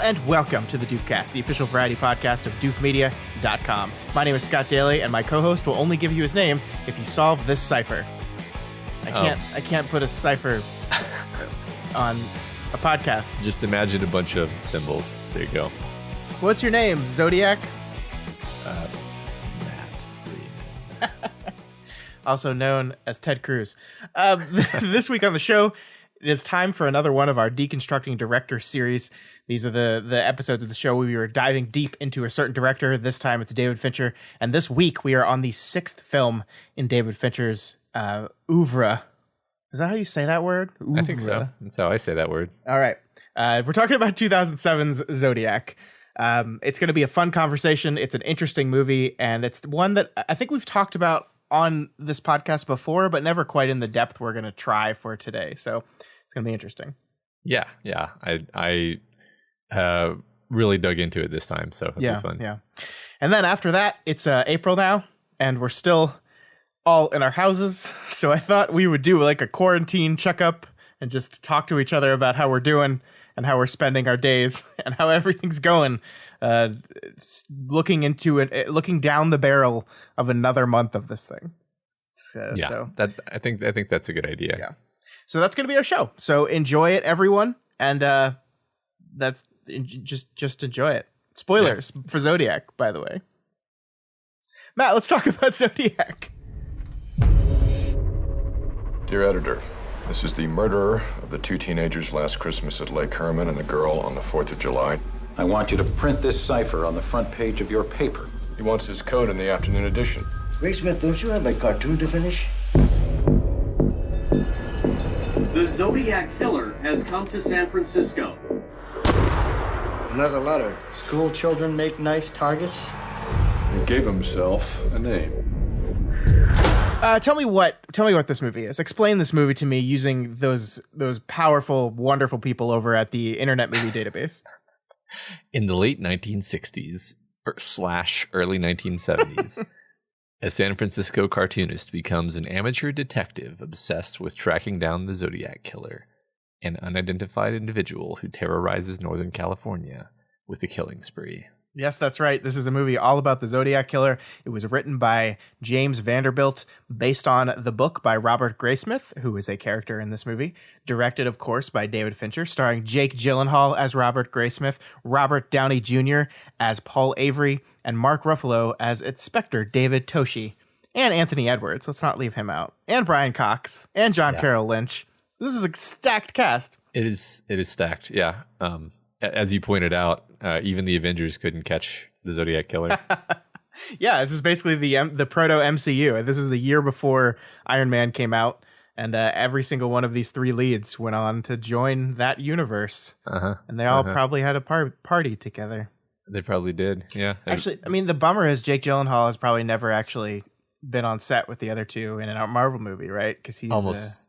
and welcome to the Doofcast, the official variety podcast of doofmedia.com. My name is Scott Daly, and my co-host will only give you his name if you solve this cipher. I can't put a cipher on a podcast. Just imagine a bunch of symbols. There you go. What's your name, Zodiac? Also known as Ted Cruz. This week on the show, it is time for another one of our Deconstructing Director series. These are the episodes of the show where we were diving deep into a certain director. This time it's David Fincher. And this week we are on the sixth film in David Fincher's oeuvre. Is that how you say that word? Oeuvre. I think so. That's how I say that word. All right. We're talking about 2007's Zodiac. It's going to be a fun conversation. It's an interesting movie, and it's one that I think we've talked about on this podcast before, but never quite in the depth we're going to try for today. So it's going to be interesting. Yeah. I really dug into it this time, so it'll be fun. Yeah. And then after that, it's April now, and we're still all in our houses. So I thought we would do like a quarantine checkup and just talk to each other about how we're doing and how we're spending our days and how everything's going. Looking down the barrel of another month of this thing. I think that's a good idea. Yeah. So that's going to be our show. So enjoy it, everyone, and that's just enjoy it. Spoilers for Zodiac, by the way. Matt, let's talk about Zodiac. Dear editor, this is the murderer of the two teenagers last Christmas at Lake Herman and the girl on the 4th of July. I want you to print this cipher on the front page of your paper. He wants his code in the afternoon edition. Smith, don't you have a cartoon to finish? The Zodiac killer has come to San Francisco. Another letter. School children make nice targets. He gave himself a name. Tell me what this movie is. Explain this movie to me using those powerful, wonderful people over at the Internet Movie Database. In the late 1960s / early 1970s, a San Francisco cartoonist becomes an amateur detective obsessed with tracking down the Zodiac killer, an unidentified individual who terrorizes Northern California with a killing spree. Yes, that's right. This is a movie all about the Zodiac killer. It was written by James Vanderbilt, based on the book by Robert Graysmith, who is a character in this movie. Directed, of course, by David Fincher, starring Jake Gyllenhaal as Robert Graysmith, Robert Downey Jr. as Paul Avery, and Mark Ruffalo as Inspector David Toshi. And Anthony Edwards, let's not leave him out. And Brian Cox, and John Carroll Lynch. This is a stacked cast. It is stacked, yeah. As you pointed out, even the Avengers couldn't catch the Zodiac killer. Yeah, this is basically the proto MCU. This is the year before Iron Man came out, and every single one of these three leads went on to join that universe. And they all probably had a party together. They probably did, yeah. Actually, I mean, the bummer is Jake Gyllenhaal has probably never actually been on set with the other two in a Marvel movie, right? Because he's almost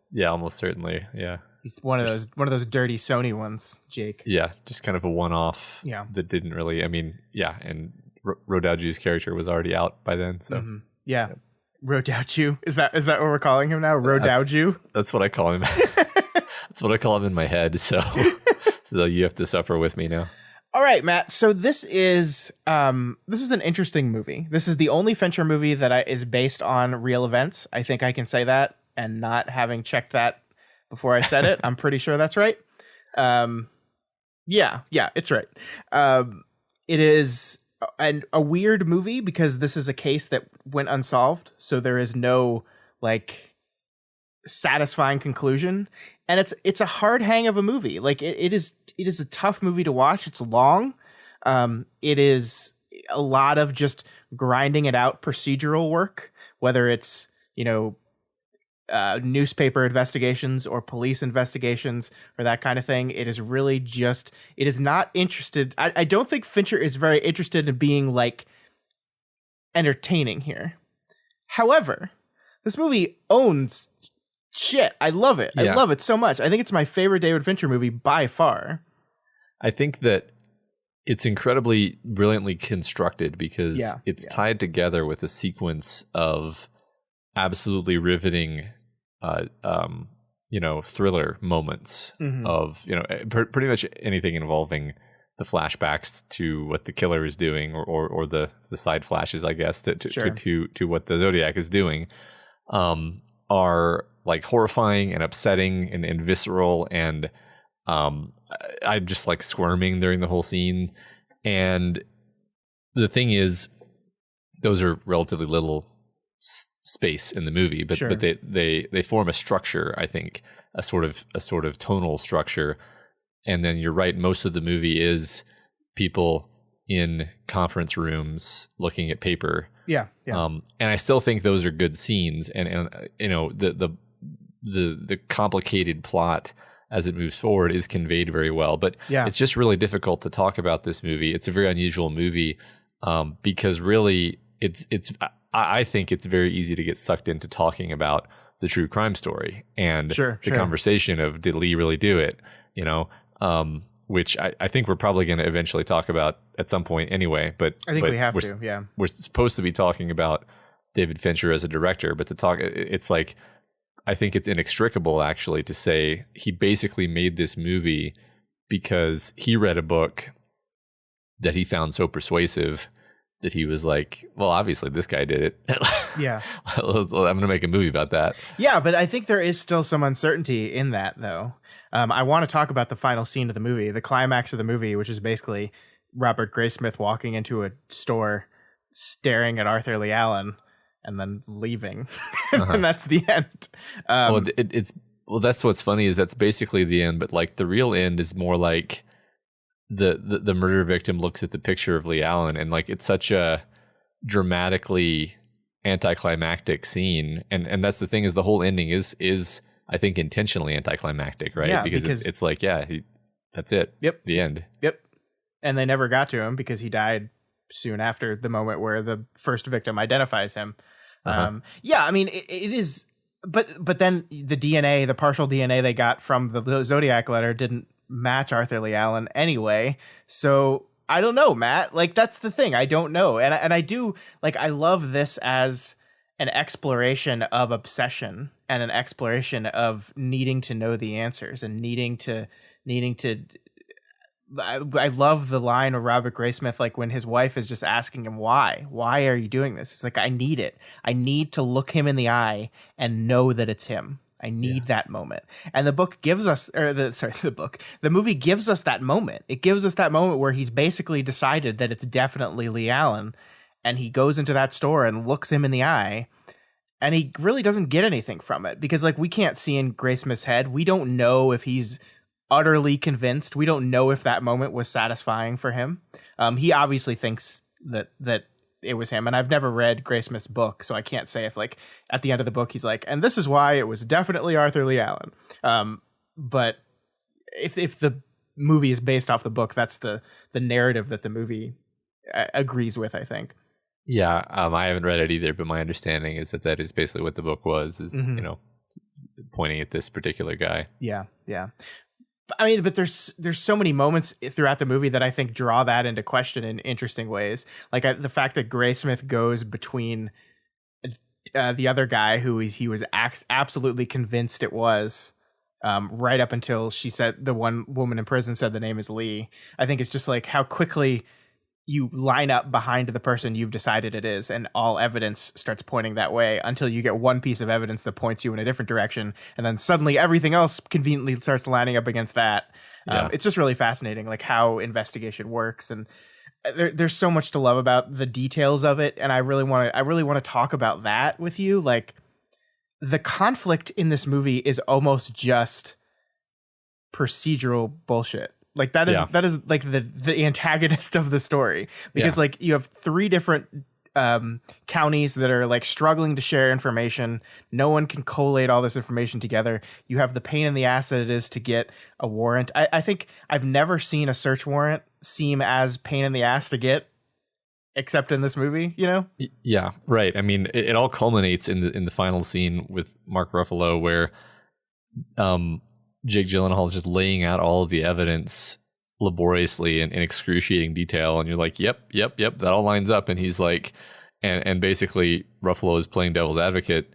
certainly, yeah. He's one of those dirty Sony ones, Jake. Yeah, just kind of a one-off. Yeah. That didn't really. I mean, yeah, and Rodauju's character was already out by then. So yeah, Rodauju, is that what we're calling him now? Rodauju. That's what I call him. That's what I call him in my head. So you have to suffer with me now. All right, Matt. So this is an interesting movie. This is the only Fincher movie that is based on real events. I think I can say that, and not having checked that before I said it, I'm pretty sure that's right. Yeah, it's right. It is a weird movie because this is a case that went unsolved, so there is no like satisfying conclusion, and it's a hard hang of a movie. Like it is a tough movie to watch. It's long. It is a lot of just grinding it out procedural work, whether it's newspaper investigations or police investigations or that kind of thing. It is really just, it is not interested. I don't think Fincher is very interested in being like entertaining here. However, this movie owns shit. I love it. Yeah. I love it so much. I think it's my favorite David Fincher movie by far. I think that it's incredibly brilliantly constructed because it's tied together with a sequence of absolutely riveting thriller moments of pretty much anything involving flashbacks to what the killer is doing, or the side flashes, I guess, to what the Zodiac is doing, are like horrifying and upsetting and visceral, and I'm just like squirming during the whole scene. And the thing is, those are relatively little space in the movie, but they form a structure, I think, a sort of tonal structure. And then you're right, most of the movie is people in conference rooms looking at paper. Yeah. And I still think those are good scenes, and you know, the complicated plot as it moves forward is conveyed very well. But it's just really difficult to talk about this movie. It's a very unusual movie, because really I think it's very easy to get sucked into talking about the true crime story and the conversation of, did Lee really do it? You know, which I think we're probably going to eventually talk about at some point anyway. But I think we have to. Yeah, we're supposed to be talking about David Fincher as a director, but it's like, I think it's inextricable actually to say he basically made this movie because he read a book that he found so persuasive that he was like, well, obviously this guy did it. Yeah. I'm going to make a movie about that. Yeah, but I think there is still some uncertainty in that, though. I want to talk about the final scene of the movie, the climax of the movie, which is basically Robert Graysmith walking into a store, staring at Arthur Lee Allen, and then leaving. And that's the end. That's what's funny, is that's basically the end, but like the real end is more like the murder victim looks at the picture of Lee Allen, and like it's such a dramatically anticlimactic scene, and that's the thing, is the whole ending is I think intentionally anticlimactic, right? Yeah, because it's like, that's it. Yep. The end. Yep. And they never got to him because he died soon after the moment where the first victim identifies him. I mean, it is, but then the partial DNA they got from the Zodiac letter didn't match Arthur Lee Allen anyway. So I don't know, Matt. Like, that's the thing. I don't know. And I do, like, I love this as an exploration of obsession and an exploration of needing to know the answers and needing to I love the line of Robert Graysmith, like when his wife is just asking him, why are you doing this? It's like, I need it. I need to look him in the eye and know that it's him. I need that moment. And the book gives us, the movie gives us that moment. It gives us that moment where he's basically decided that it's definitely Lee Allen, and he goes into that store and looks him in the eye, and he really doesn't get anything from it, because like we can't see in Graysmith's head. We don't know if he's utterly convinced. We don't know if that moment was satisfying for him. He obviously thinks that it was him, and I've never read Graysmith's book, so I can't say if like at the end of the book he's like, and this is why it was definitely Arthur Lee Allen. But if the movie is based off the book, that's the narrative that the movie agrees with, I think. Yeah, I haven't read it either, but my understanding is that is basically what the book was, you know, pointing at this particular guy. Yeah. I mean, but there's so many moments throughout the movie that I think draw that into question in interesting ways. Like the fact that Graysmith goes between the other guy who he was absolutely convinced it was, right up until she said, the one woman in prison said the name is Lee. I think it's just like how quickly you line up behind the person you've decided it is, and all evidence starts pointing that way until you get one piece of evidence that points you in a different direction, and then suddenly everything else conveniently starts lining up against that. It's just really fascinating, like how investigation works, and there's so much to love about the details of it, and I really want to talk about that with you. Like, the conflict in this movie is almost just procedural bullshit. Like that is like the antagonist of the story, because like you have three different counties that are like struggling to share information. No one can collate all this information together. You have the pain in the ass that it is to get a warrant. I think I've never seen a search warrant seem as pain in the ass to get, except in this movie, you know? Yeah, right. I mean, it all culminates in the final scene with Mark Ruffalo, where Jake Gyllenhaal is just laying out all of the evidence laboriously and in excruciating detail, and you're like, yep, that all lines up. And he's like, and basically Ruffalo is playing devil's advocate,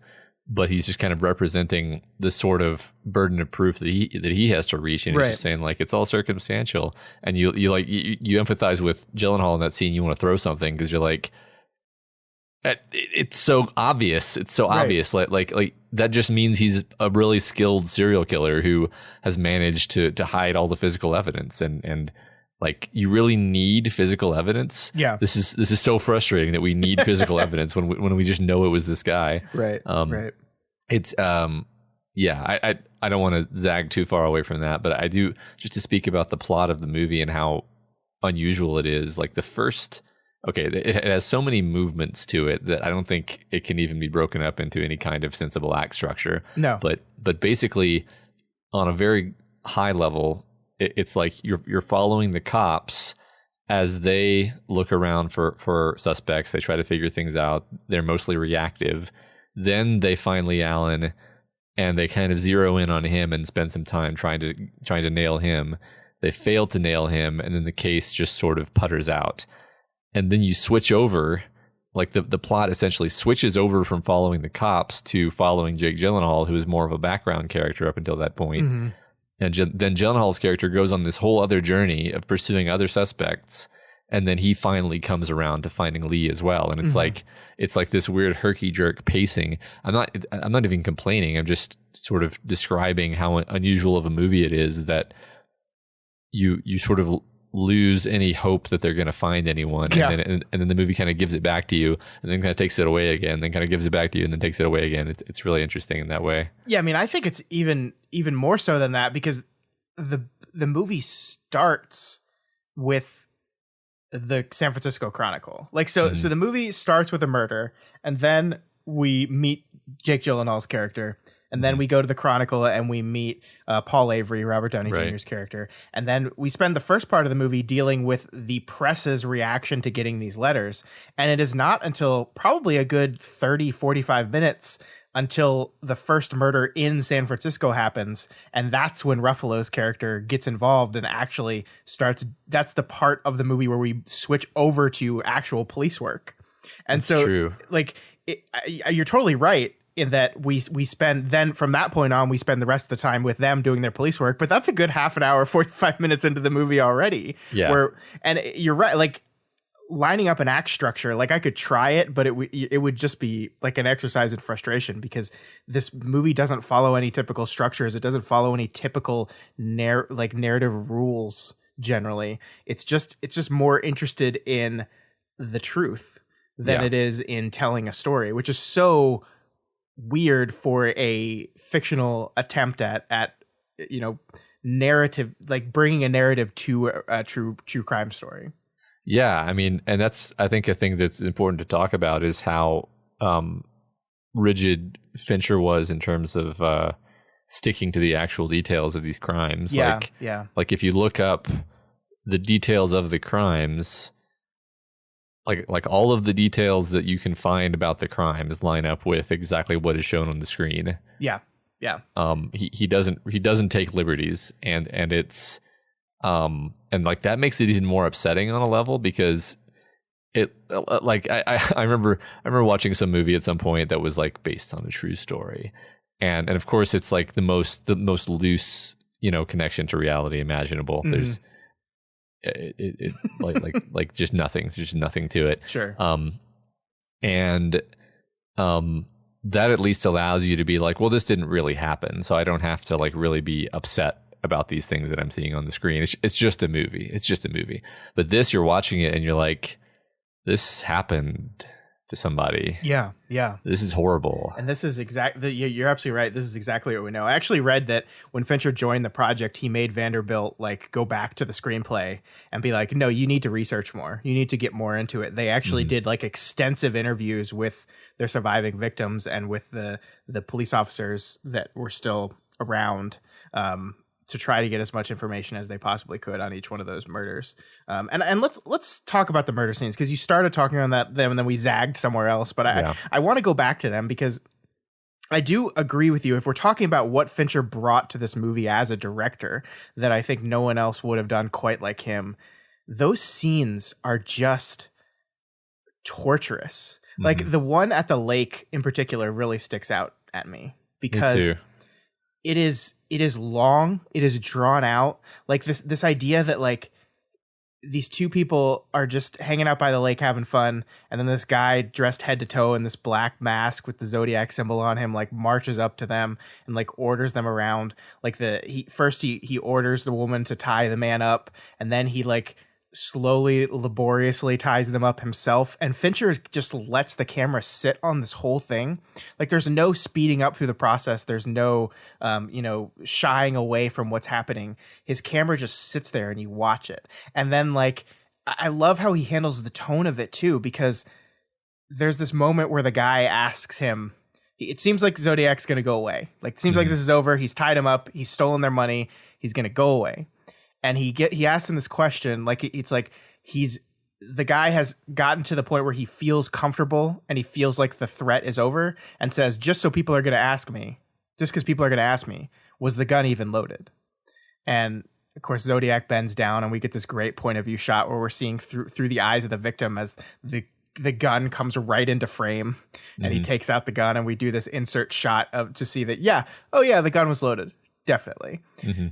but he's just kind of representing the sort of burden of proof that he has to reach, and he's just saying like it's all circumstantial, and you empathize with Gyllenhaal in that scene. You want to throw something because you're like, it's so obvious. It's so obvious. Like that just means he's a really skilled serial killer who has managed to hide all the physical evidence, and like you really need physical evidence. Yeah, this is so frustrating that we need physical evidence when we just know it was this guy. Right. It's yeah. I don't want to zag too far away from that, but I do, just to speak about the plot of the movie and how unusual it is. Like the first. Okay, it has so many movements to it that I don't think it can even be broken up into any kind of sensible act structure. No. But basically, on a very high level, it's like you're following the cops as they look around for suspects. They try to figure things out. They're mostly reactive. Then they find Lee Allen, and they kind of zero in on him and spend some time trying to nail him. They fail to nail him, and then the case just sort of putters out. And then you switch over, like the plot essentially switches over from following the cops to following Jake Gyllenhaal, who is more of a background character up until that point. Mm-hmm. And then Gyllenhaal's character goes on this whole other journey of pursuing other suspects, and then he finally comes around to finding Lee as well. And it's like this weird herky jerk pacing. I'm not even complaining. I'm just sort of describing how unusual of a movie it is that you sort of lose any hope that they're going to find anyone, and then the movie kind of gives it back to you, and then kind of takes it away again, then kind of gives it back to you, and then takes it away again. It's really interesting in that way. Yeah, I mean, I think it's even more so than that, because the movie starts with the San Francisco Chronicle. Like, so the movie starts with a murder, and then we meet Jake Gyllenhaal's character. And then we go to the Chronicle and we meet Paul Avery, Robert Downey Jr.'s character. And then we spend the first part of the movie dealing with the press's reaction to getting these letters. And it is not until probably a good 30, 45 minutes until the first murder in San Francisco happens. And that's when Ruffalo's character gets involved and actually starts. That's the part of the movie where we switch over to actual police work. And that's true. Like, you're totally right. In that we spend, then from that point on, we spend the rest of the time with them doing their police work. But that's a good half an hour, 45 minutes into the movie already. Yeah. And you're right. Like, lining up an act structure, like I could try it, but it would just be like an exercise in frustration, because this movie doesn't follow any typical structures. It doesn't follow any typical narrative rules generally. It's just more interested in the truth than it is in telling a story, which is so weird for a fictional attempt at narrative, like bringing a narrative to a true crime story. Yeah, I mean, and that's, I think, a thing that's important to talk about is how rigid Fincher was in terms of sticking to the actual details of these crimes. Like if you look up the details of the crimes, like all of the details that you can find about the crimes line up with exactly what is shown on the screen. Yeah. He doesn't take liberties, and it's and like that makes it even more upsetting on a level, because it, like I remember watching some movie at some point that was like based on a true story, and of course it's like the most loose connection to reality imaginable. Mm-hmm. There's it like just nothing. There's just nothing to it. Sure. That at least allows you to be like, well, this didn't really happen, so I don't have to like really be upset about these things that I'm seeing on the screen. It's just a movie. It's just a movie. But this, you're watching it and you're like, this happened to somebody. Yeah. This is horrible. And this is exactly, you're absolutely right. This is exactly what we know. I actually read that when Fincher joined the project, he made Vanderbilt like go back to the screenplay and be like, no, you need to research more. You need to get more into it. They actually did like extensive interviews with their surviving victims and with the police officers that were still around, to try to get as much information as they possibly could on each one of those murders. And let's talk about the murder scenes, because you started talking on them and then we zagged somewhere else. But I want to go back to them, because I do agree with you. If we're talking about what Fincher brought to this movie as a director that I think no one else would have done quite like him, those scenes are just torturous. Like the one at the lake in particular really sticks out at me because too. it is long, it is drawn out. Like this idea that like these two people are just hanging out by the lake having fun, and then this guy dressed head to toe in this black mask with the Zodiac symbol on him like marches up to them and like orders them around. Like he orders the woman to tie the man up, and then he like slowly, laboriously ties them up himself, and Fincher just lets the camera sit on this whole thing. Like there's no speeding up through the process, there's no shying away from what's happening. His camera just sits there and you watch it. And then like I love how he handles the tone of it too, because there's this moment where the guy asks him, it seems like Zodiac's gonna go away, like it seems like this is over, he's tied him up, he's stolen their money, he's gonna go away. And he asks him this question, like it's like the guy has gotten to the point where he feels comfortable and he feels like the threat is over, and says, just because people are going to ask me, was the gun even loaded? And of course, Zodiac bends down, and we get this great point of view shot where we're seeing through the eyes of the victim as the gun comes right into frame, and he takes out the gun, and we do this insert shot to see that, the gun was loaded, definitely.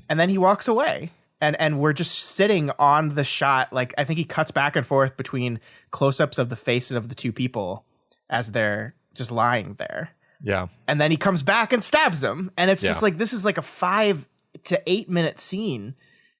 And then he walks away. And we're just sitting on the shot. Like, I think he cuts back and forth between close-ups of the faces of the two people as they're just lying there. Yeah. And then he comes back and stabs them. And it's just like, this is like a 5 to 8 minute scene.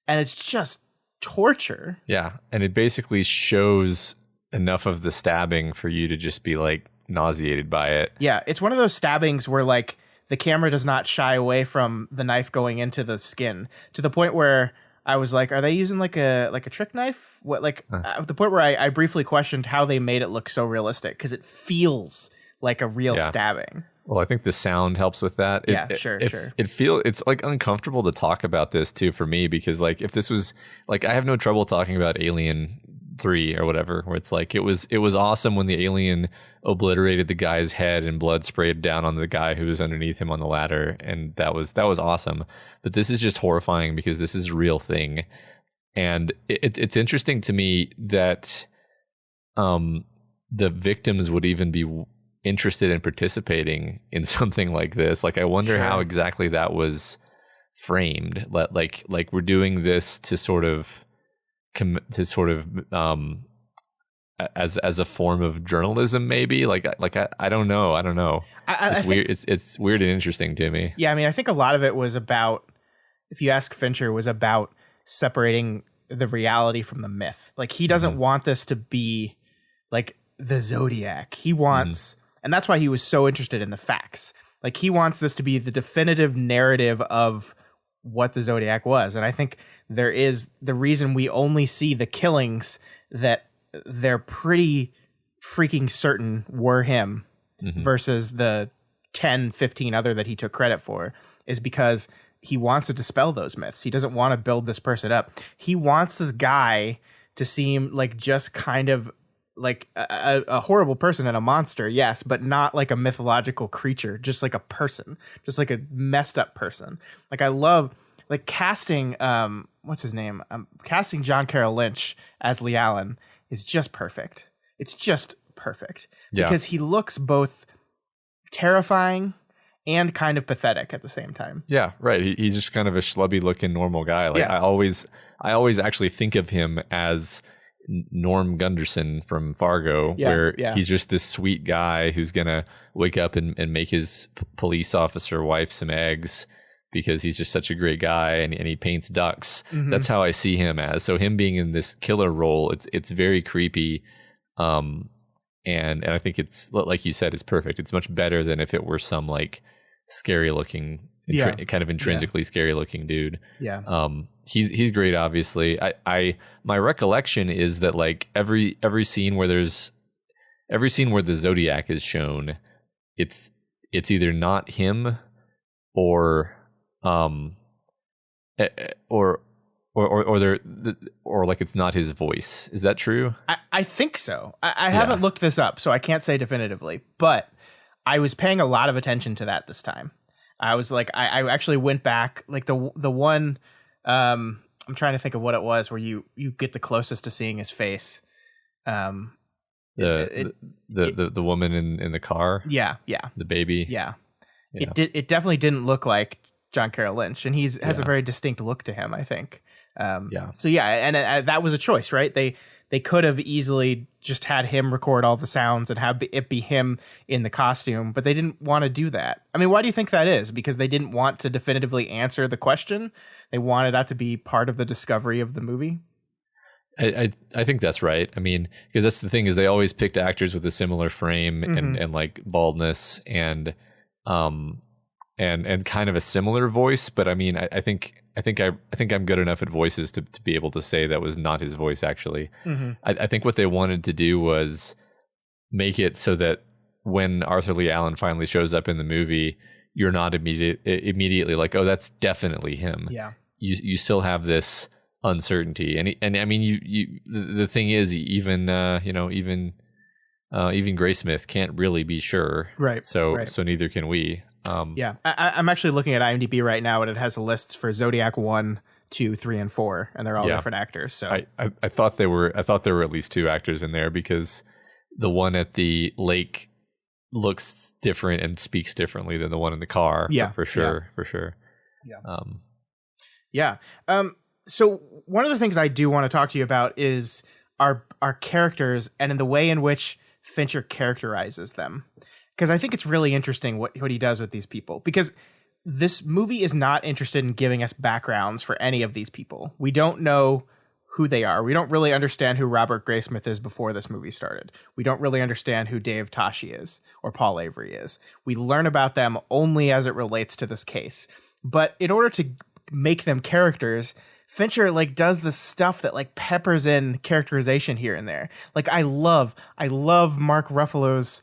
And it's just torture. Yeah. And it basically shows enough of the stabbing for you to just be like nauseated by it. Yeah. It's one of those stabbings where like the camera does not shy away from the knife going into the skin, to the point where I was like, are they using like a trick knife? What, like at the point where I briefly questioned how they made it look so realistic, because it feels like a real stabbing. Well, I think the sound helps with that. Sure. It's like uncomfortable to talk about this too for me, because like if this was like, I have no trouble talking about Alien 3 or whatever, where it's like it was awesome when the alien obliterated the guy's head and blood sprayed down on the guy who was underneath him on the ladder, and that was awesome. But this is just horrifying because this is a real thing. And it's interesting to me that the victims would even be interested in participating in something like this. Like, I wonder how exactly that was framed. Like we're doing this to sort of as a form of journalism, maybe. I don't know. It's weird. It's weird and interesting to me. Yeah, I mean, I think a lot of it was about, if you ask Fincher, was about separating the reality from the myth. Like, he doesn't want this to be like the Zodiac. He wants, and that's why he was so interested in the facts. Like, he wants this to be the definitive narrative of what the Zodiac was. And I think there is the reason we only see the killings that they're pretty freaking certain were him versus the 10, 15 other that he took credit for, is because he wants to dispel those myths. He doesn't want to build this person up. He wants this guy to seem like just kind of like a horrible person and a monster, yes, but not like a mythological creature, just like a person, just like a messed up person. Like, I love like casting, what's his name? Casting John Carroll Lynch as Lee Allen is just perfect. It's just perfect because he looks both terrifying and kind of pathetic at the same time. Yeah, right. He's just kind of a schlubby looking normal guy. Like, I always actually think of him as Norm Gunderson from Fargo, where he's just this sweet guy who's gonna wake up and make his police officer wife some eggs because he's just such a great guy, and he paints ducks. That's how I see him as. So him being in this killer role, it's very creepy, and I think it's, like you said, it's perfect. It's much better than if it were some like scary looking, kind of intrinsically scary looking dude. He's great. Obviously, my recollection is that like every scene where the Zodiac is shown, it's either not him or like it's not his voice. Is that true? I think so. I haven't looked this up, so I can't say definitively, but I was paying a lot of attention to that this time. I was like, I actually went back, like the one, I'm trying to think of what it was where you get the closest to seeing his face. The woman in the car. Yeah. The baby. Yeah. Yeah. It definitely didn't look like John Carroll Lynch, and has a Yeah. very distinct look to him, I think. Yeah. So yeah, and that was a choice, right? They could have easily just had him record all the sounds and have it be him in the costume, but they didn't want to do that. I mean, why do you think that is? Because they didn't want to definitively answer the question. They wanted that to be part of the discovery of the movie. I think that's right. I mean, because that's the thing is they always picked actors with a similar frame and like baldness and kind of a similar voice. But I mean, I think I'm good enough at voices to be able to say that was not his voice. Actually, I think what they wanted to do was make it so that when Arthur Lee Allen finally shows up in the movie, you're not immediately like, oh, that's definitely him. Yeah, you still have this uncertainty, and I mean, you the thing is, even Graysmith can't really be sure, right? So right. so neither can we. Yeah, I'm actually looking at IMDb right now, and it has lists for Zodiac 1, 2, 3, and 4, and they're all different actors. So I thought there were at least 2 actors in there because the one at the lake looks different and speaks differently than the one in the car. Yeah, for sure. Yeah. So one of the things I do want to talk to you about is our characters and in the way in which Fincher characterizes them. Because I think it's really interesting what he does with these people. Because this movie is not interested in giving us backgrounds for any of these people. We don't know who they are. We don't really understand who Robert Graysmith is before this movie started. We don't really understand who Dave Toschi is or Paul Avery is. We learn about them only as it relates to this case. But in order to make them characters, Fincher like does the stuff that like peppers in characterization here and there. Like I love Mark Ruffalo's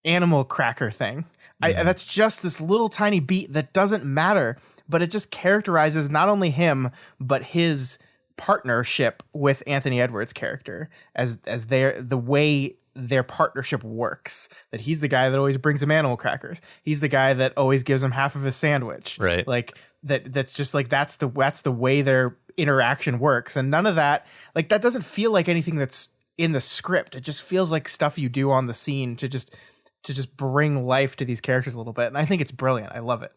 animal cracker thing. That's just this little tiny beat that doesn't matter, but it just characterizes not only him but his partnership with Anthony Edwards' character as the way their partnership works. That he's the guy that always brings him animal crackers. He's the guy that always gives him half of his sandwich. Right. Like that's just like that's the way their interaction works. And none of that, like that doesn't feel like anything that's in the script. It just feels like stuff you do on the scene to just bring life to these characters a little bit. And I think it's brilliant. I love it.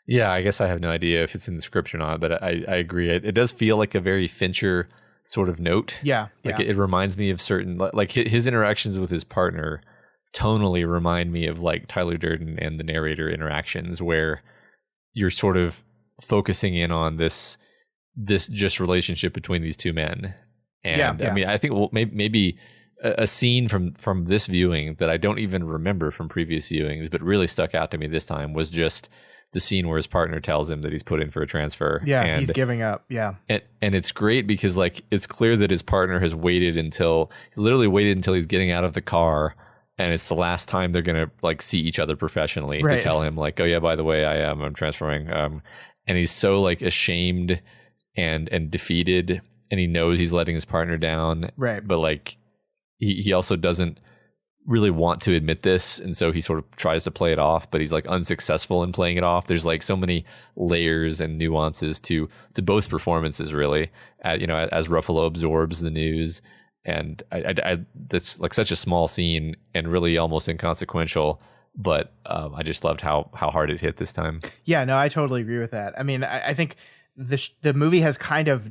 Yeah, I guess I have no idea if it's in the script or not, but I agree. It does feel like a very Fincher sort of note. Yeah. Like it reminds me of certain, like his interactions with his partner tonally remind me of like Tyler Durden and the narrator interactions where you're sort of focusing in on this just relationship between these two men. And I mean, I think maybe a scene from this viewing that I don't even remember from previous viewings, but really stuck out to me this time was just the scene where his partner tells him that he's put in for a transfer. Yeah, and he's giving up. Yeah. And it's great because like it's clear that his partner has waited until he's getting out of the car and it's the last time they're going to like see each other professionally to tell him like, oh yeah, by the way, I'm transferring. And he's so like ashamed and defeated and he knows he's letting his partner down. Right. But like he also doesn't really want to admit this, and so he sort of tries to play it off, but he's like unsuccessful in playing it off. There's like so many layers and nuances to both performances, really. As Ruffalo absorbs the news, and I that's like such a small scene and really almost inconsequential, but I just loved how hard it hit this time. Yeah, no, I totally agree with that. I mean, I think the movie has kind of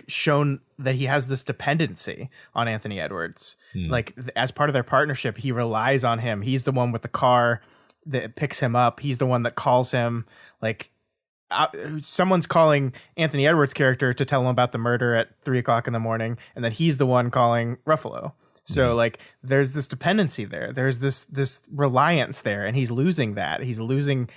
shown that he has this dependency on Anthony Edwards. Like as part of their partnership, he relies on him. He's the one with the car that picks him up. He's the one that calls him. Like someone's calling Anthony Edwards' character to tell him about the murder at 3:00 in the morning, and then he's the one calling Ruffalo. So like there's this dependency there. There's this reliance there, and he's losing that. He's losing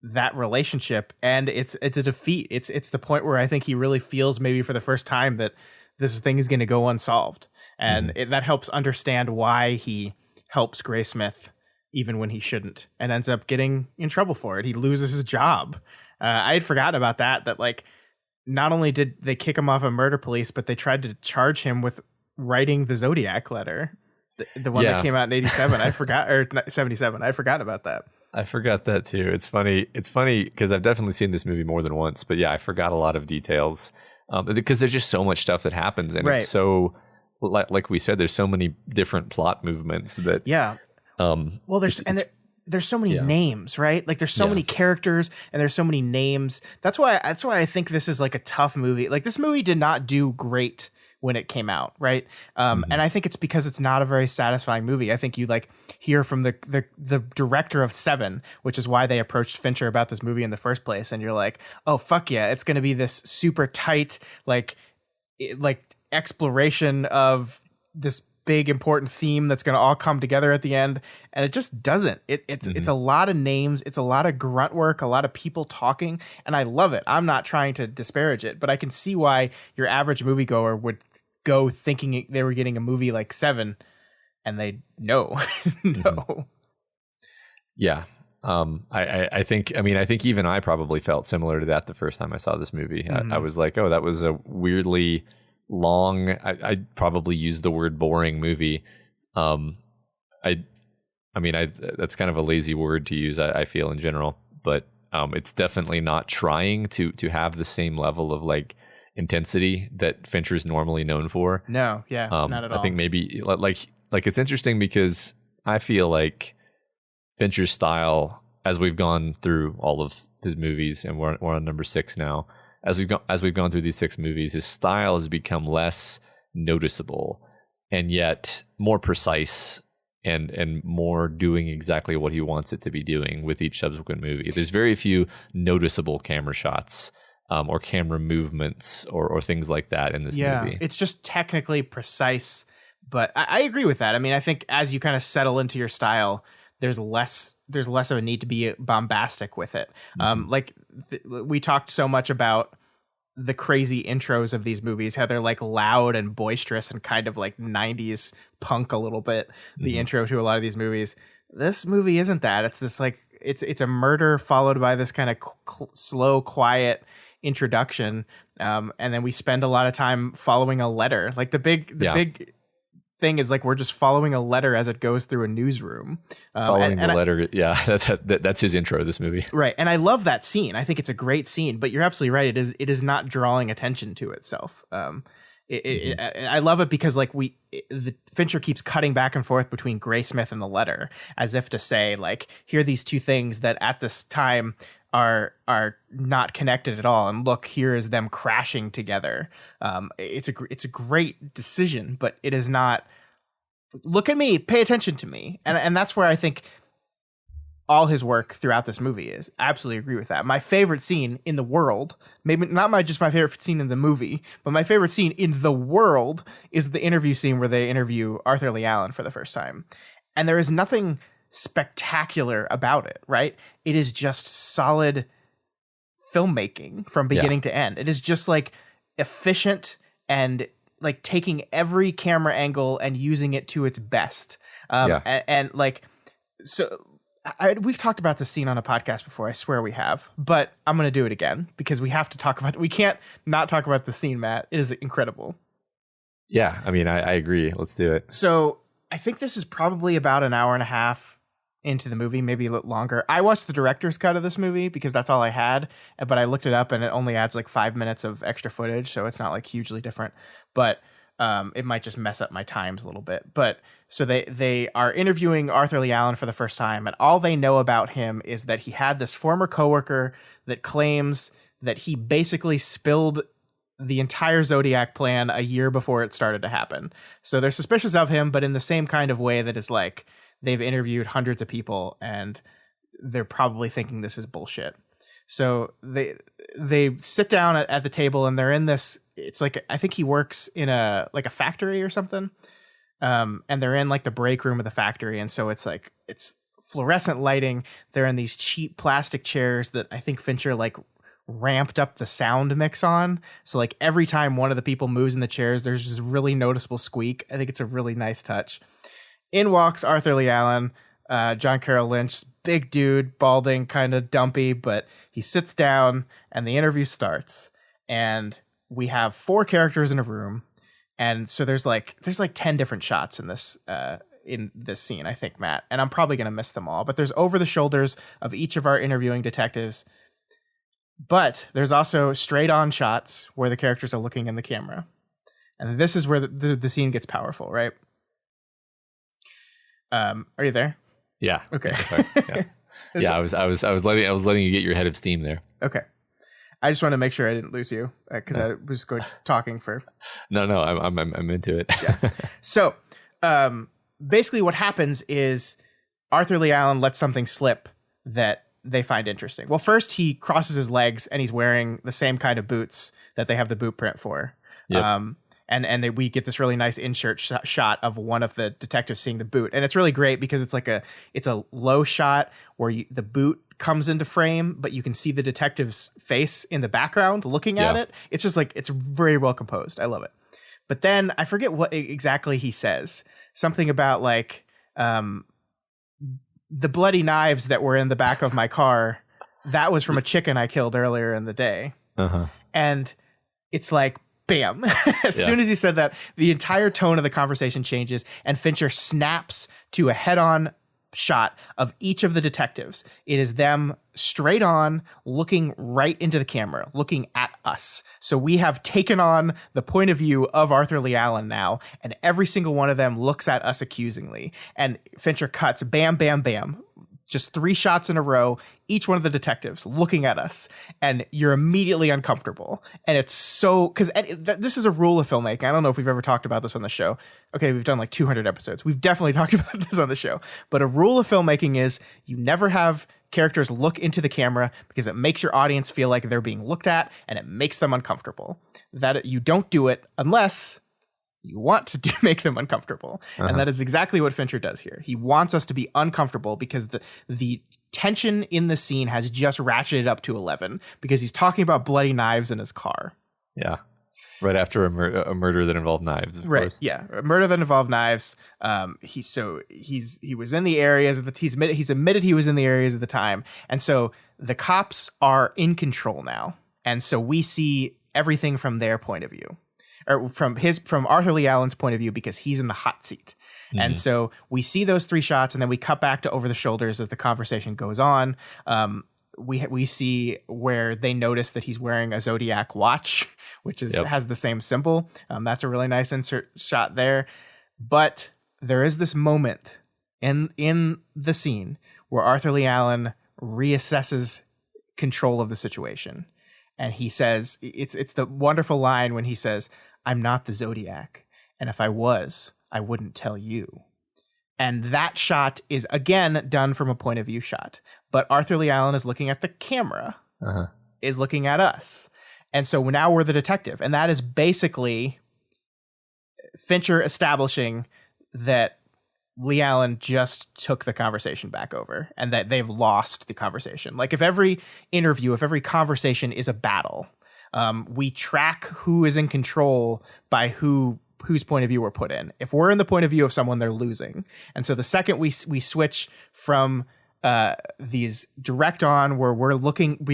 that relationship, and it's a defeat. It's the point where I think he really feels maybe for the first time that this thing is going to go unsolved, and that helps understand why he helps Graysmith even when he shouldn't, and ends up getting in trouble for it. He loses his job. I had forgotten about that like not only did they kick him off of Murder Police, but they tried to charge him with writing the Zodiac letter, the one that came out in 87. I forgot, or 77. I forgot about that. I forgot that too. It's funny because I've definitely seen this movie more than once, but yeah, I forgot a lot of details because there's just so much stuff that happens, and it's so like we said, there's so many different plot movements that well, there's there's so many names, right? Like there's so many characters and there's so many names. That's why I think this is like a tough movie. Like this movie did not do great when it came out, right? And I think it's because it's not a very satisfying movie. I think you like hear from the director of Seven, which is why they approached Fincher about this movie in the first place, and you're like, oh fuck yeah, it's gonna be this super tight like exploration of this big important theme that's going to all come together at the end, and it just doesn't. It's a lot of names, it's a lot of grunt work, a lot of people talking, and I love it. I'm not trying to disparage it, but I can see why your average moviegoer would go thinking they were getting a movie like Seven, and they no. Yeah. I think even I probably felt similar to that the first time I saw this movie. I was like, oh, that was a weirdly long, I probably used the word boring movie. That's kind of a lazy word to use, I feel in general, but it's definitely not trying to have the same level of like intensity that Fincher's normally known for. No, yeah, not at all. I think maybe like it's interesting because I feel like Fincher's style, as we've gone through all of his movies, and we're on number 6 now. As we've gone through these 6 movies, his style has become less noticeable and yet more precise and more doing exactly what he wants it to be doing with each subsequent movie. There's very few noticeable camera shots or camera movements or things like that in this movie. It's just technically precise, but I agree with that. I mean, I think as you kind of settle into your style, there's less of a need to be bombastic with it. We talked so much about the crazy intros of these movies, how they're like loud and boisterous and kind of like 90s punk a little bit, the intro to a lot of these movies. This movie isn't that. It's this like, it's a murder followed by this kind of slow, quiet introduction. And then we spend a lot of time following a letter. Like the big thing is like we're just following a letter as it goes through a newsroom. Letter, that's his intro to this movie, right? And I love that scene. I think it's a great scene. But you're absolutely right. It is not drawing attention to itself. I love it because like the Fincher keeps cutting back and forth between Graysmith and the letter, as if to say like, here are these two things that at this time are not connected at all, and look, here is them crashing together. It's a great decision, but it is not. Look at me, pay attention to me, and that's where I think all his work throughout this movie is. I absolutely agree with that. My favorite scene in the world, maybe not just my favorite scene in the movie, but my favorite scene in the world is the interview scene where they interview Arthur Lee Allen for the first time, and there is nothing spectacular about it, right? It is just solid filmmaking from beginning to end. It is just like efficient and like taking every camera angle and using it to its best. And like, so we've talked about this scene on a podcast before. I swear we have, but I'm going to do it again because we have to talk about it. We can't not talk about the scene, Matt. It is incredible. Yeah. I mean, I agree. Let's do it. So I think this is probably about an hour and a half into the movie, maybe a little longer. I watched the director's cut of this movie because that's all I had, but I looked it up and it only adds like 5 minutes of extra footage, so it's not like hugely different, but it might just mess up my times a little bit. But so they are interviewing Arthur Lee Allen for the first time, and all they know about him is that he had this former coworker that claims that he basically spilled the entire Zodiac plan a year before it started to happen. So they're suspicious of him, but in the same kind of way that is like, they've interviewed hundreds of people and they're probably thinking this is bullshit. So they sit down at the table and they're in this, it's like, I think he works in a factory or something. And they're in like the break room of the factory. And so it's like, it's fluorescent lighting. They're in these cheap plastic chairs that I think Fincher like ramped up the sound mix on. So like every time one of the people moves in the chairs, there's this really noticeable squeak. I think it's a really nice touch. In walks Arthur Lee Allen, John Carroll Lynch, big dude, balding, kind of dumpy, but he sits down and the interview starts. And we have 4 characters in a room. And so there's like 10 different shots in this scene, I think, Matt. And I'm probably going to miss them all. But there's over the shoulders of each of our interviewing detectives. But there's also straight on shots where the characters are looking in the camera. And this is where the scene gets powerful, right? Are you there? Yeah. Okay. Sorry. Yeah. Yeah, I was letting you get your head of steam there. Okay. I just want to make sure I didn't lose you because I was talking for. No, I'm into it. Yeah. So, basically, what happens is Arthur Lee Allen lets something slip that they find interesting. Well, first he crosses his legs and he's wearing the same kind of boots that they have the boot print for. Yep. We get this really nice insert shot of one of the detectives seeing the boot, and it's really great because it's a low shot where the boot comes into frame, but you can see the detective's face in the background looking at it. It's just like, it's very well composed. I love it. But then I forget what exactly he says. Something about like the bloody knives that were in the back of my car. That was from a chicken I killed earlier in the day. Uh-huh. And it's like, bam. As soon as he said that, the entire tone of the conversation changes and Fincher snaps to a head-on shot of each of the detectives. It is them straight on, looking right into the camera, looking at us. So we have taken on the point of view of Arthur Lee Allen now, and every single one of them looks at us accusingly. And Fincher cuts, bam, bam, bam. Just 3 shots in a row, each one of the detectives looking at us, and you're immediately uncomfortable. And it's so, because this is a rule of filmmaking. I don't know if we've ever talked about this on the show. Okay, we've done like 200 episodes. We've definitely talked about this on the show. But a rule of filmmaking is you never have characters look into the camera because it makes your audience feel like they're being looked at, and it makes them uncomfortable. That you don't do it unless you want to make them uncomfortable. And that is exactly what Fincher does here. He wants us to be uncomfortable because the tension in the scene has just ratcheted up to 11 because he's talking about bloody knives in his car. Yeah. Right after a murder that involved knives, of course. Yeah. A murder that involved knives. He was in the areas he's admitted he was in the areas at the time. And so the cops are in control now. And so we see everything from their point of view. Or from Arthur Lee Allen's point of view, because he's in the hot seat. Mm-hmm. And so we see those 3 shots, and then we cut back to over the shoulders as the conversation goes on. We see where they notice that he's wearing a Zodiac watch, which has the same symbol. That's a really nice insert shot there. But there is this moment in the scene where Arthur Lee Allen reassesses control of the situation. And he says, it's the wonderful line when he says, "I'm not the Zodiac, and if I was, I wouldn't tell you." And that shot is, again, done from a point of view shot. But Arthur Lee Allen is looking at the camera, is looking at us. And so now we're the detective. And that is basically Fincher establishing that Lee Allen just took the conversation back over and that they've lost the conversation. Like if every interview, if every conversation is a battle, we track who is in control by whose point of view we're put in. If we're in the point of view of someone, they're losing. And so the second we switch from these direct on where we're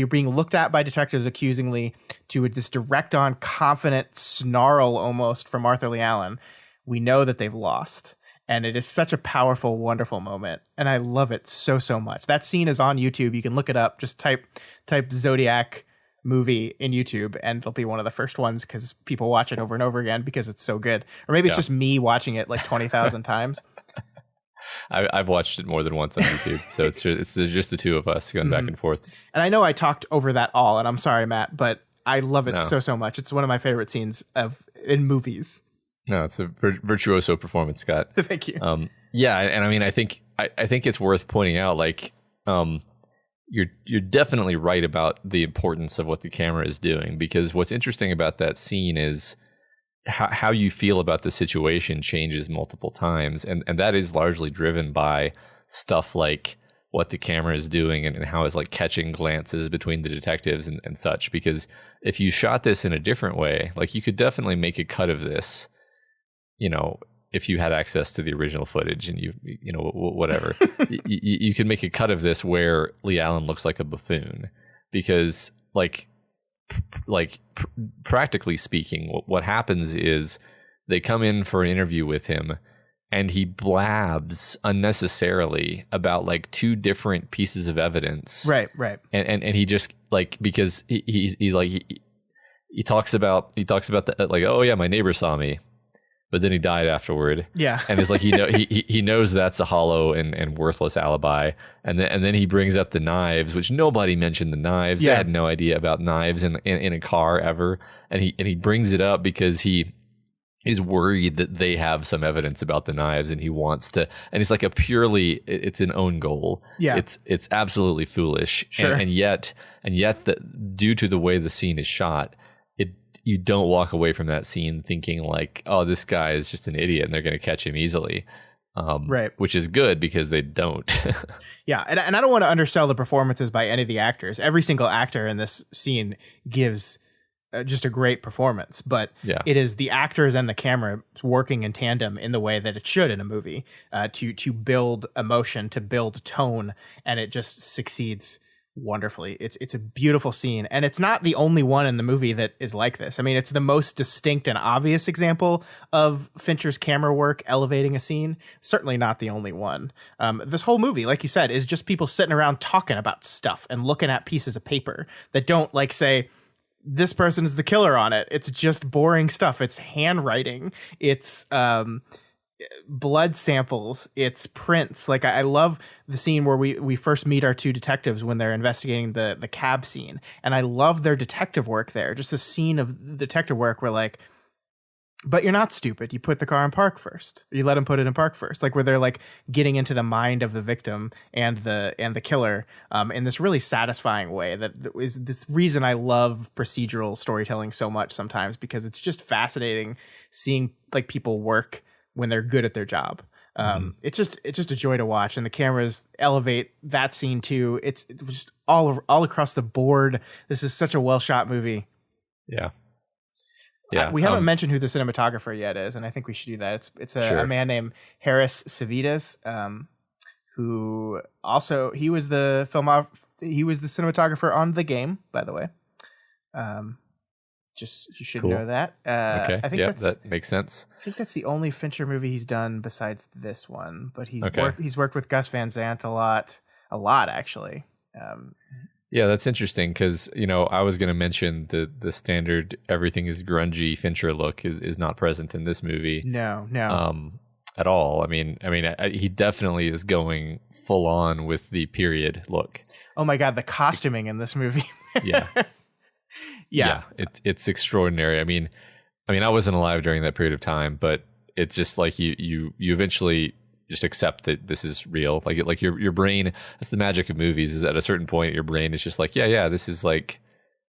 being looked at by detectives accusingly to this direct on confident snarl almost from Arthur Lee Allen, we know that they've lost. And it is such a powerful, wonderful moment. And I love it so, so much. That scene is on YouTube. You can look it up. Just type Zodiac movie in YouTube and it'll be one of the first ones because people watch it over and over again because it's so good. Or maybe it's just me watching it like 20,000 times. I've watched it more than once on YouTube. So it's just the two of us going back and forth. And I know I talked over that all, and I'm sorry, Matt, but I love it so much. It's one of my favorite scenes in movies. No, it's a virtuoso performance, Scott. Thank you. Yeah, and I mean, I think it's worth pointing out, like, you're definitely right about the importance of what the camera is doing, because what's interesting about that scene is how you feel about the situation changes multiple times, and that is largely driven by stuff like what the camera is doing and how it's like catching glances between the detectives and such. Because if you shot this in a different way, like you could definitely make a cut of this. You know, if you had access to the original footage and you know, whatever, you could make a cut of this where Lee Allen looks like a buffoon, because practically speaking, what happens is they come in for an interview with him and he blabs unnecessarily about like 2 different pieces of evidence. Right. And he just like, because he talks about the, like, oh yeah, my neighbor saw me. but then he died afterward. Yeah. And it's like he knows that's a hollow and worthless alibi. And then he brings up the knives, which nobody mentioned the knives. Yeah. They had no idea about knives in a car ever. And he brings it up because he is worried that they have some evidence about the knives, and he wants to, and it's like it's an own goal. Yeah. It's absolutely foolish. Sure. And yet due to the way the scene is shot, you don't walk away from that scene thinking like, oh, this guy is just an idiot and they're going to catch him easily. Right. Which is good because they don't. Yeah. And I don't want to undersell the performances by any of the actors. Every single actor in this scene gives just a great performance, but it is the actors and the camera working in tandem in the way that it should in a movie, to build emotion, to build tone, and it just succeeds wonderfully. It's a beautiful scene, and it's not the only one in the movie that is like this. I mean, it's the most distinct and obvious example of Fincher's camera work elevating a scene. Certainly not the only one. This whole movie, like you said, is just people sitting around talking about stuff and looking at pieces of paper that don't like say, this person is the killer on it. It's just boring stuff. It's handwriting. It's blood samples. It's prints. Like I love the scene where we first meet our two detectives when they're investigating the cab scene. And I love their detective work there. Just a scene of detective work where like, but you're not stupid. You put the car in park first. You let them put it in park first. Like where they're like getting into the mind of the victim and the killer in this really satisfying way. That is this reason I love procedural storytelling so much sometimes, because it's just fascinating seeing like people work when they're good at their job. It's just a joy to watch, and the cameras elevate that scene too. It's just all across the board. This is such a well shot movie. Yeah. Yeah, we haven't mentioned who the cinematographer yet is, and I think we should do that. It's a man named Harris Savides, who also he was the cinematographer on The Game, by the way. Just you should know that. Okay, I think that makes sense. I think that's the only Fincher movie he's done besides this one. But he's worked with Gus Van Sant a lot actually. Yeah, that's interesting because, I was going to mention the standard everything is grungy Fincher look is not present in this movie. No. At all. I mean, he definitely is going full on with the period look. Oh my God, the costuming in this movie. Yeah, it's extraordinary. I mean, I wasn't alive during that period of time, but it's just like you eventually just accept that this is real. Like your brain, that's the magic of movies, is at a certain point your brain is just like, yeah, this is like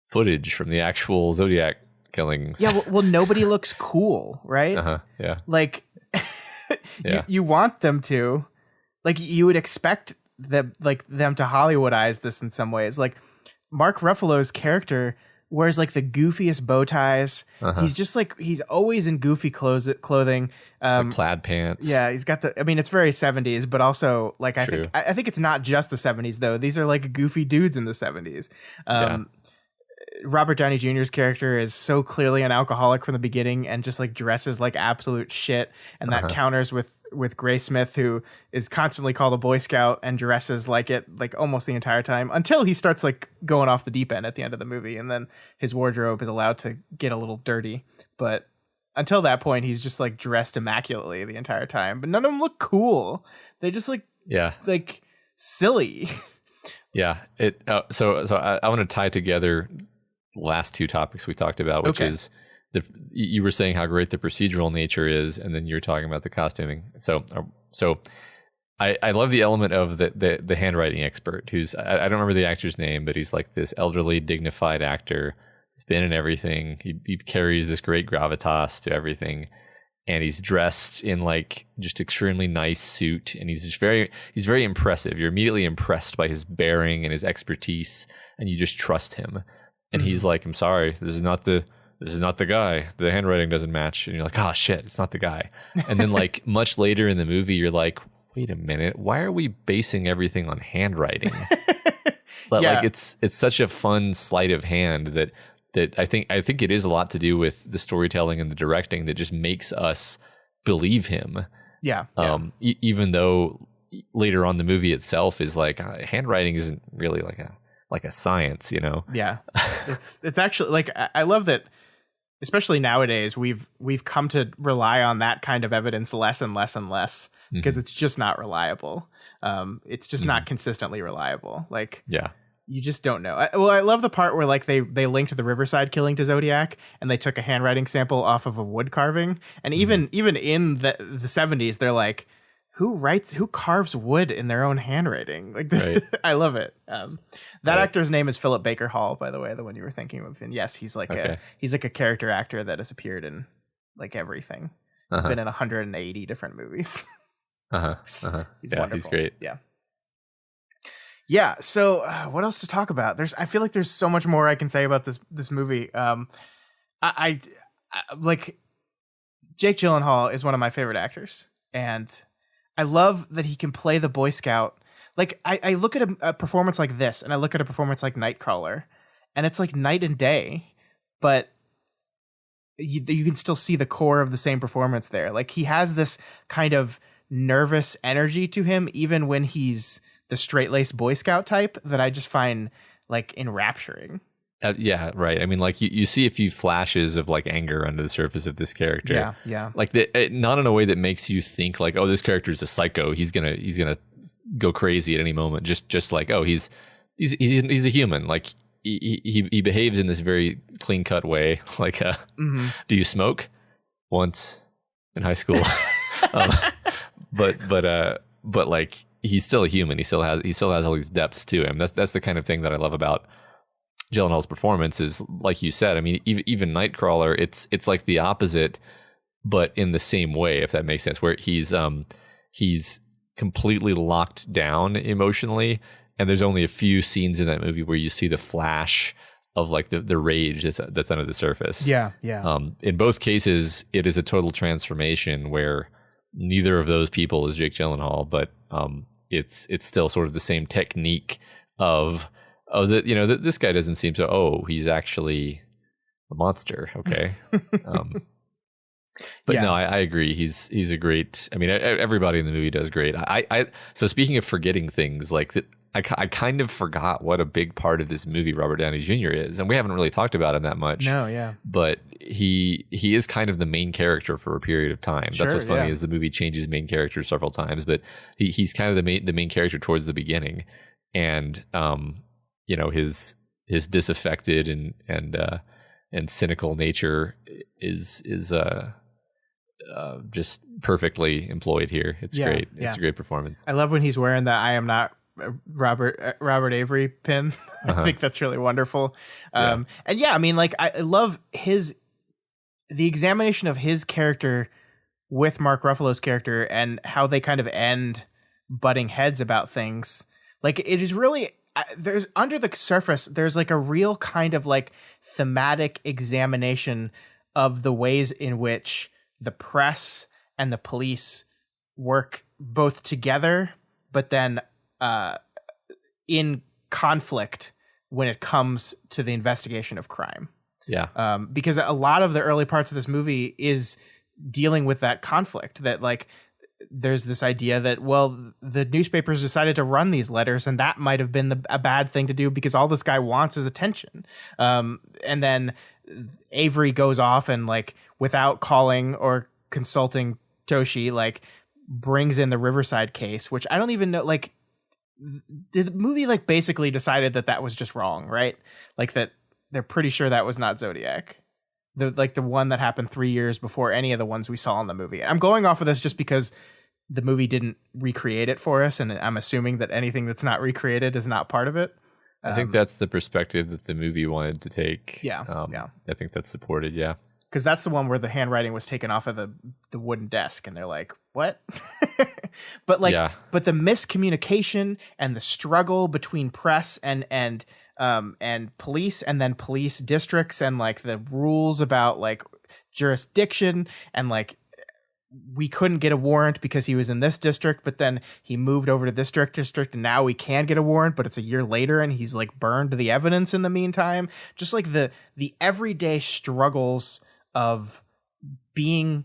footage from the actual Zodiac killings. Yeah, well nobody looks cool, right? Yeah. Like you want them to. Like you would expect them to Hollywoodize this in some ways. Like Mark Ruffalo's character wears like the goofiest bow ties. He's just like, he's always in goofy clothing. Like plaid pants. Yeah, he's got it's very 70s, but also like I think it's not just the 70s though. These are like goofy dudes in the 70s. Robert Downey Jr.'s character is so clearly an alcoholic from the beginning and just like dresses like absolute shit. And that counters with Grace Smith, who is constantly called a Boy Scout and dresses like it like almost the entire time until he starts like going off the deep end at the end of the movie. And then his wardrobe is allowed to get a little dirty. But until that point, he's just like dressed immaculately the entire time. But none of them look cool. They just like silly. Yeah. So I want to tie together last two topics we talked about, which is you were saying how great the procedural nature is, and then you're talking about the costuming. So I love the element of the handwriting expert, who's I don't remember the actor's name, but he's like this elderly, dignified actor. He's been in everything. He carries this great gravitas to everything, and he's dressed in like just extremely nice suit, and he's very impressive. You're immediately impressed by his bearing and his expertise, and you just trust him. And he's like, I'm sorry, this is not the guy. The handwriting doesn't match. And you're like, oh shit, it's not the guy. And then like much later in the movie, you're like, wait a minute, why are we basing everything on handwriting? But like it's such a fun sleight of hand that I think it is a lot to do with the storytelling and the directing that just makes us believe him. Yeah. Even though later on the movie itself is like handwriting isn't really like a science, you know? Yeah. It's actually like, I love that especially nowadays, we've come to rely on that kind of evidence less and less and less because it's just not reliable. It's just not consistently reliable. Like, you just don't know. I love the part where like they linked the Riverside killing to Zodiac, and they took a handwriting sample off of a wood carving, and even in the 70s, they're like, who carves wood in their own handwriting? Like this, right. I love it. That actor's name is Philip Baker Hall, by the way, the one you were thinking of. And yes, he's like a character actor that has appeared in like everything. He's been in 180 different movies. He's wonderful. He's great. Yeah. So what else to talk about? I feel like there's so much more I can say about this movie. I like Jake Gyllenhaal is one of my favorite actors, and I love that he can play the Boy Scout. Like, I look at a performance like this, and I look at a performance like Nightcrawler, and it's like night and day, but you can still see the core of the same performance there. Like, he has this kind of nervous energy to him, even when he's the straight-laced Boy Scout type, that I just find, like, enrapturing. Yeah, right. I mean, like you see a few flashes of like anger under the surface of this character. Yeah. Like not in a way that makes you think like, oh, this character is a psycho. He's gonna go crazy at any moment. Just like, oh, he's a human. Like he behaves in this very clean cut way. Like, do you smoke? Once in high school, but like he's still a human. He still has all these depths to him. That's the kind of thing that I love about Gyllenhaal's performance. Is like you said. I mean, even Nightcrawler, it's like the opposite, but in the same way, if that makes sense. Where he's completely locked down emotionally, and there's only a few scenes in that movie where you see the flash of like the rage that's under the surface. Yeah. In both cases, it is a total transformation where neither of those people is Jake Gyllenhaal, but it's still sort of the same technique of. Oh, this guy doesn't seem so. Oh, he's actually a monster. Okay, but no, I agree. He's a great. I mean, everybody in the movie does great. So speaking of forgetting things, like that, I kind of forgot what a big part of this movie Robert Downey Jr. is, and we haven't really talked about him that much. No, yeah. But he is kind of the main character for a period of time. Sure, that's what's funny is the movie changes main character several times, but he's kind of the main character towards the beginning, and his disaffected and cynical nature is just perfectly employed here. It's great. It's a great performance. I love when he's wearing the "I am not Robert Avery" pin. I think that's really wonderful. And I mean, like I love the examination of his character with Mark Ruffalo's character and how they kind of end butting heads about things. Like it is really. There's under the surface, there's like a real kind of like thematic examination of the ways in which the press and the police work both together, but then in conflict when it comes to the investigation of crime. Yeah. Because a lot of the early parts of this movie is dealing with that conflict, that like there's this idea that, well, the newspapers decided to run these letters, and that might have been a bad thing to do because all this guy wants is attention. And then Avery goes off and, like, without calling or consulting Toshi, like, brings in the Riverside case, which I don't even know, like, the movie, like, basically decided that was just wrong, right? Like, that they're pretty sure that was not Zodiac. The one that happened 3 years before any of the ones we saw in the movie. I'm going off of this just because the movie didn't recreate it for us, and I'm assuming that anything that's not recreated is not part of it. I think that's the perspective that the movie wanted to take. Yeah. I think that's supported. Yeah, because that's the one where the handwriting was taken off of the wooden desk, and they're like, "What?" But the miscommunication and the struggle between press and police, and then police districts, and like the rules about like jurisdiction, and like we couldn't get a warrant because he was in this district, but then he moved over to this district, and now we can get a warrant, but it's a year later, and he's like burned the evidence in the meantime. Just like the everyday struggles of being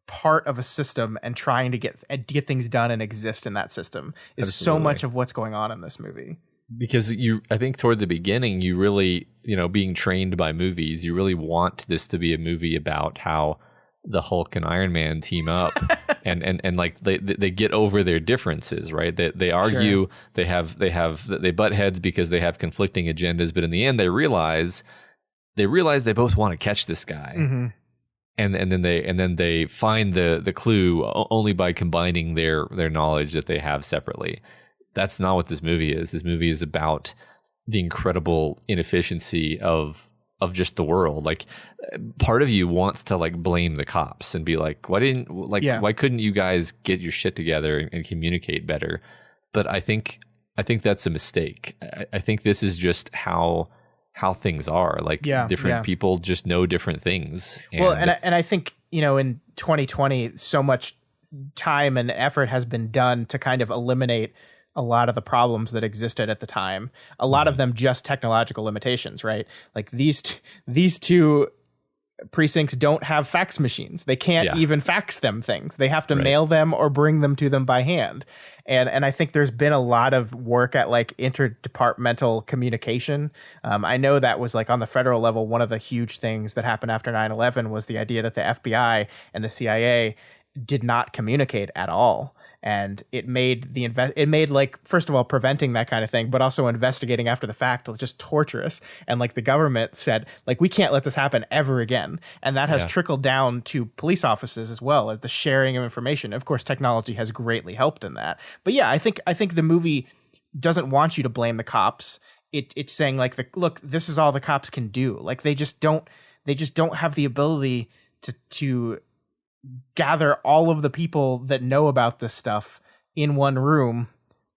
part of a system and trying to get things done and exist in that system is so much of what's going on in this movie. because I think toward the beginning, you really, being trained by movies, you really want this to be a movie about how the Hulk and Iron Man team up and like they get over their differences, right? They argue, sure. they butt heads because they have conflicting agendas, but in the end they realize they both want to catch this guy. Mm-hmm. And then they find the clue only by combining their knowledge that they have separately. That's not what this movie is. This movie is about the incredible inefficiency of just the world. Like, part of you wants to like blame the cops and be like, why couldn't you guys get your shit together and communicate better? But I think that's a mistake. I think this is just how things are. Like, different people just know different things. And I think, in 2020, so much time and effort has been done to kind of eliminate a lot of the problems that existed at the time. A lot of them just technological limitations, right? Like these two precincts don't have fax machines. They can't even fax them things. They have to mail them or bring them to them by hand. And I think there's been a lot of work at like interdepartmental communication. I know that was like on the federal level, one of the huge things that happened after 9/11 was the idea that the FBI and the CIA did not communicate at all. And it made like, first of all, preventing that kind of thing, but also investigating after the fact just torturous. And like the government said, like, we can't let this happen ever again. And that has trickled down to police offices as well, the sharing of information. Of course, technology has greatly helped in that. But yeah, I think the movie doesn't want you to blame the cops. It's saying like, look, this is all the cops can do. Like they just don't have the ability to gather all of the people that know about this stuff in one room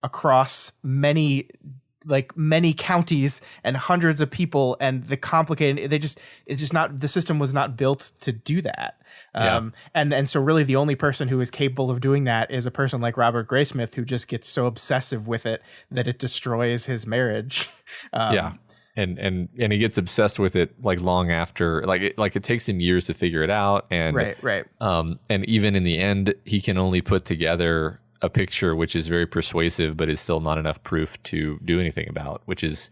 across many counties and hundreds of people, and the system was not built to do that. And so really the only person who is capable of doing that is a person like Robert Graysmith, who just gets so obsessive with it that it destroys his marriage. And he gets obsessed with it like long after, like it takes him years to figure it out. And right. And even in the end, he can only put together a picture which is very persuasive, but is still not enough proof to do anything about, which is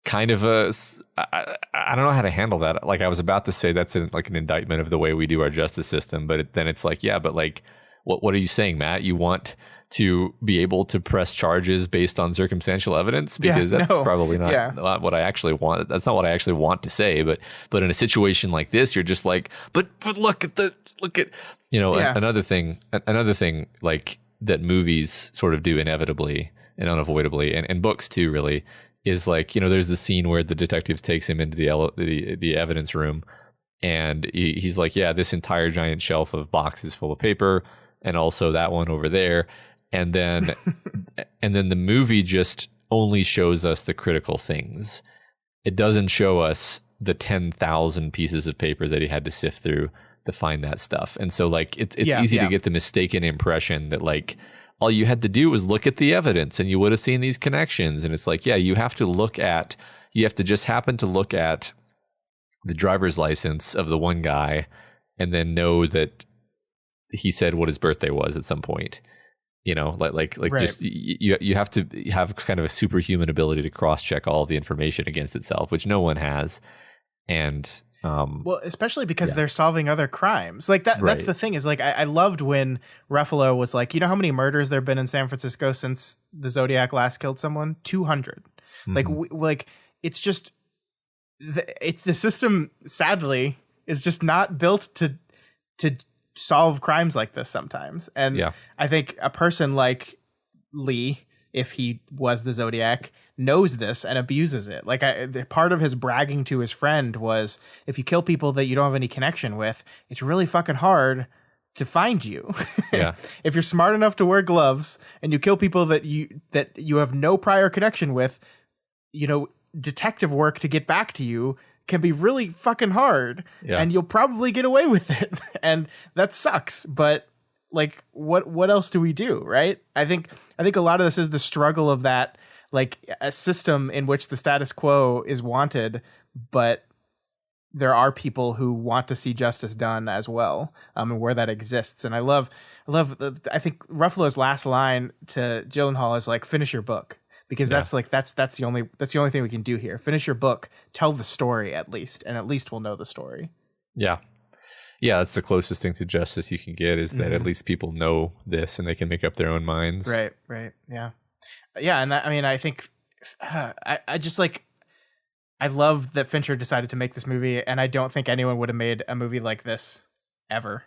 kind of I don't know how to handle that. Like I was about to say that's like an indictment of the way we do our justice system, but then it's like, but like, what are you saying, Matt? You want to be able to press charges based on circumstantial evidence? Because that's probably not what I actually want. That's not what I actually want to say. But in a situation like this, you're just like, but look at another thing like that movies sort of do inevitably and unavoidably, and books too, really, is like, there's the scene where the detective takes him into the evidence room, and he's like, this entire giant shelf of boxes full of paper, and also that one over there. And then the movie just only shows us the critical things. It doesn't show us the 10,000 pieces of paper that he had to sift through to find that stuff. And so like it's easy to get the mistaken impression that like all you had to do was look at the evidence and you would have seen these connections. And it's like, you have to just happen to look at the driver's license of the one guy and then know that he said what his birthday was at some point. Right. Just you have to have kind of a superhuman ability to cross-check all of the information against itself, which no one has. And especially because they're solving other crimes like that. Right. That's the thing is like, I loved when Ruffalo was like, how how many murders there have been in San Francisco since the Zodiac last killed someone? 200. Mm-hmm. Like it's just, it's the system sadly is just not built to solve crimes like this sometimes. And I think a person like Lee, if he was the Zodiac, knows this and abuses it. Like part of his bragging to his friend was, if you kill people that you don't have any connection with, it's really fucking hard to find you. If you're smart enough to wear gloves and you kill people that you have no prior connection with, detective work to get back to you can be really fucking hard, and you'll probably get away with it. And that sucks. But like, what else do we do? Right. I think a lot of this is the struggle of that, like a system in which the status quo is wanted, but there are people who want to see justice done as well. And where that exists. And I think Ruffalo's last line to Gyllenhaal is like, finish your book. because that's the only thing we can do here. Finish your book, tell the story at least, and at least we'll know the story. Yeah. Yeah, that's the closest thing to justice you can get, is that at least people know this and they can make up their own minds. Right. Yeah. And that, I mean, I think I just like, I love that Fincher decided to make this movie, and I don't think anyone would have made a movie like this ever.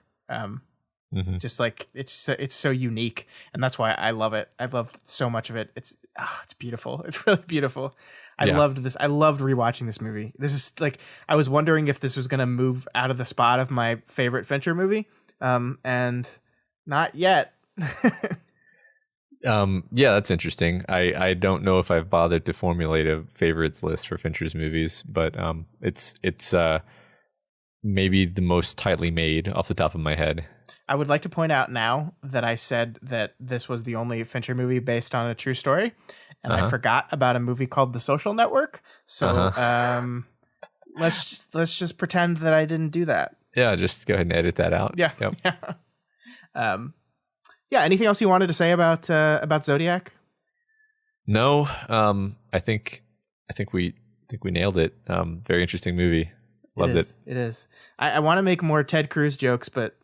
Just like it's so unique, and that's why I love it. I love so much of it. It's beautiful. It's really beautiful. I loved this. I loved rewatching this movie. This is like, I was wondering if this was going to move out of the spot of my favorite Fincher movie, and not yet. That's interesting. I don't know if I've bothered to formulate a favorites list for Fincher's movies, but it's maybe the most tightly made off the top of my head. I would like to point out now that I said that this was the only Fincher movie based on a true story, and I forgot about a movie called The Social Network. So let's just pretend that I didn't do that. Yeah, just go ahead and edit that out. Yeah. Yep. Anything else you wanted to say about Zodiac? No. I think we nailed it. Very interesting movie. Loved it. It is. I want to make more Ted Cruz jokes, but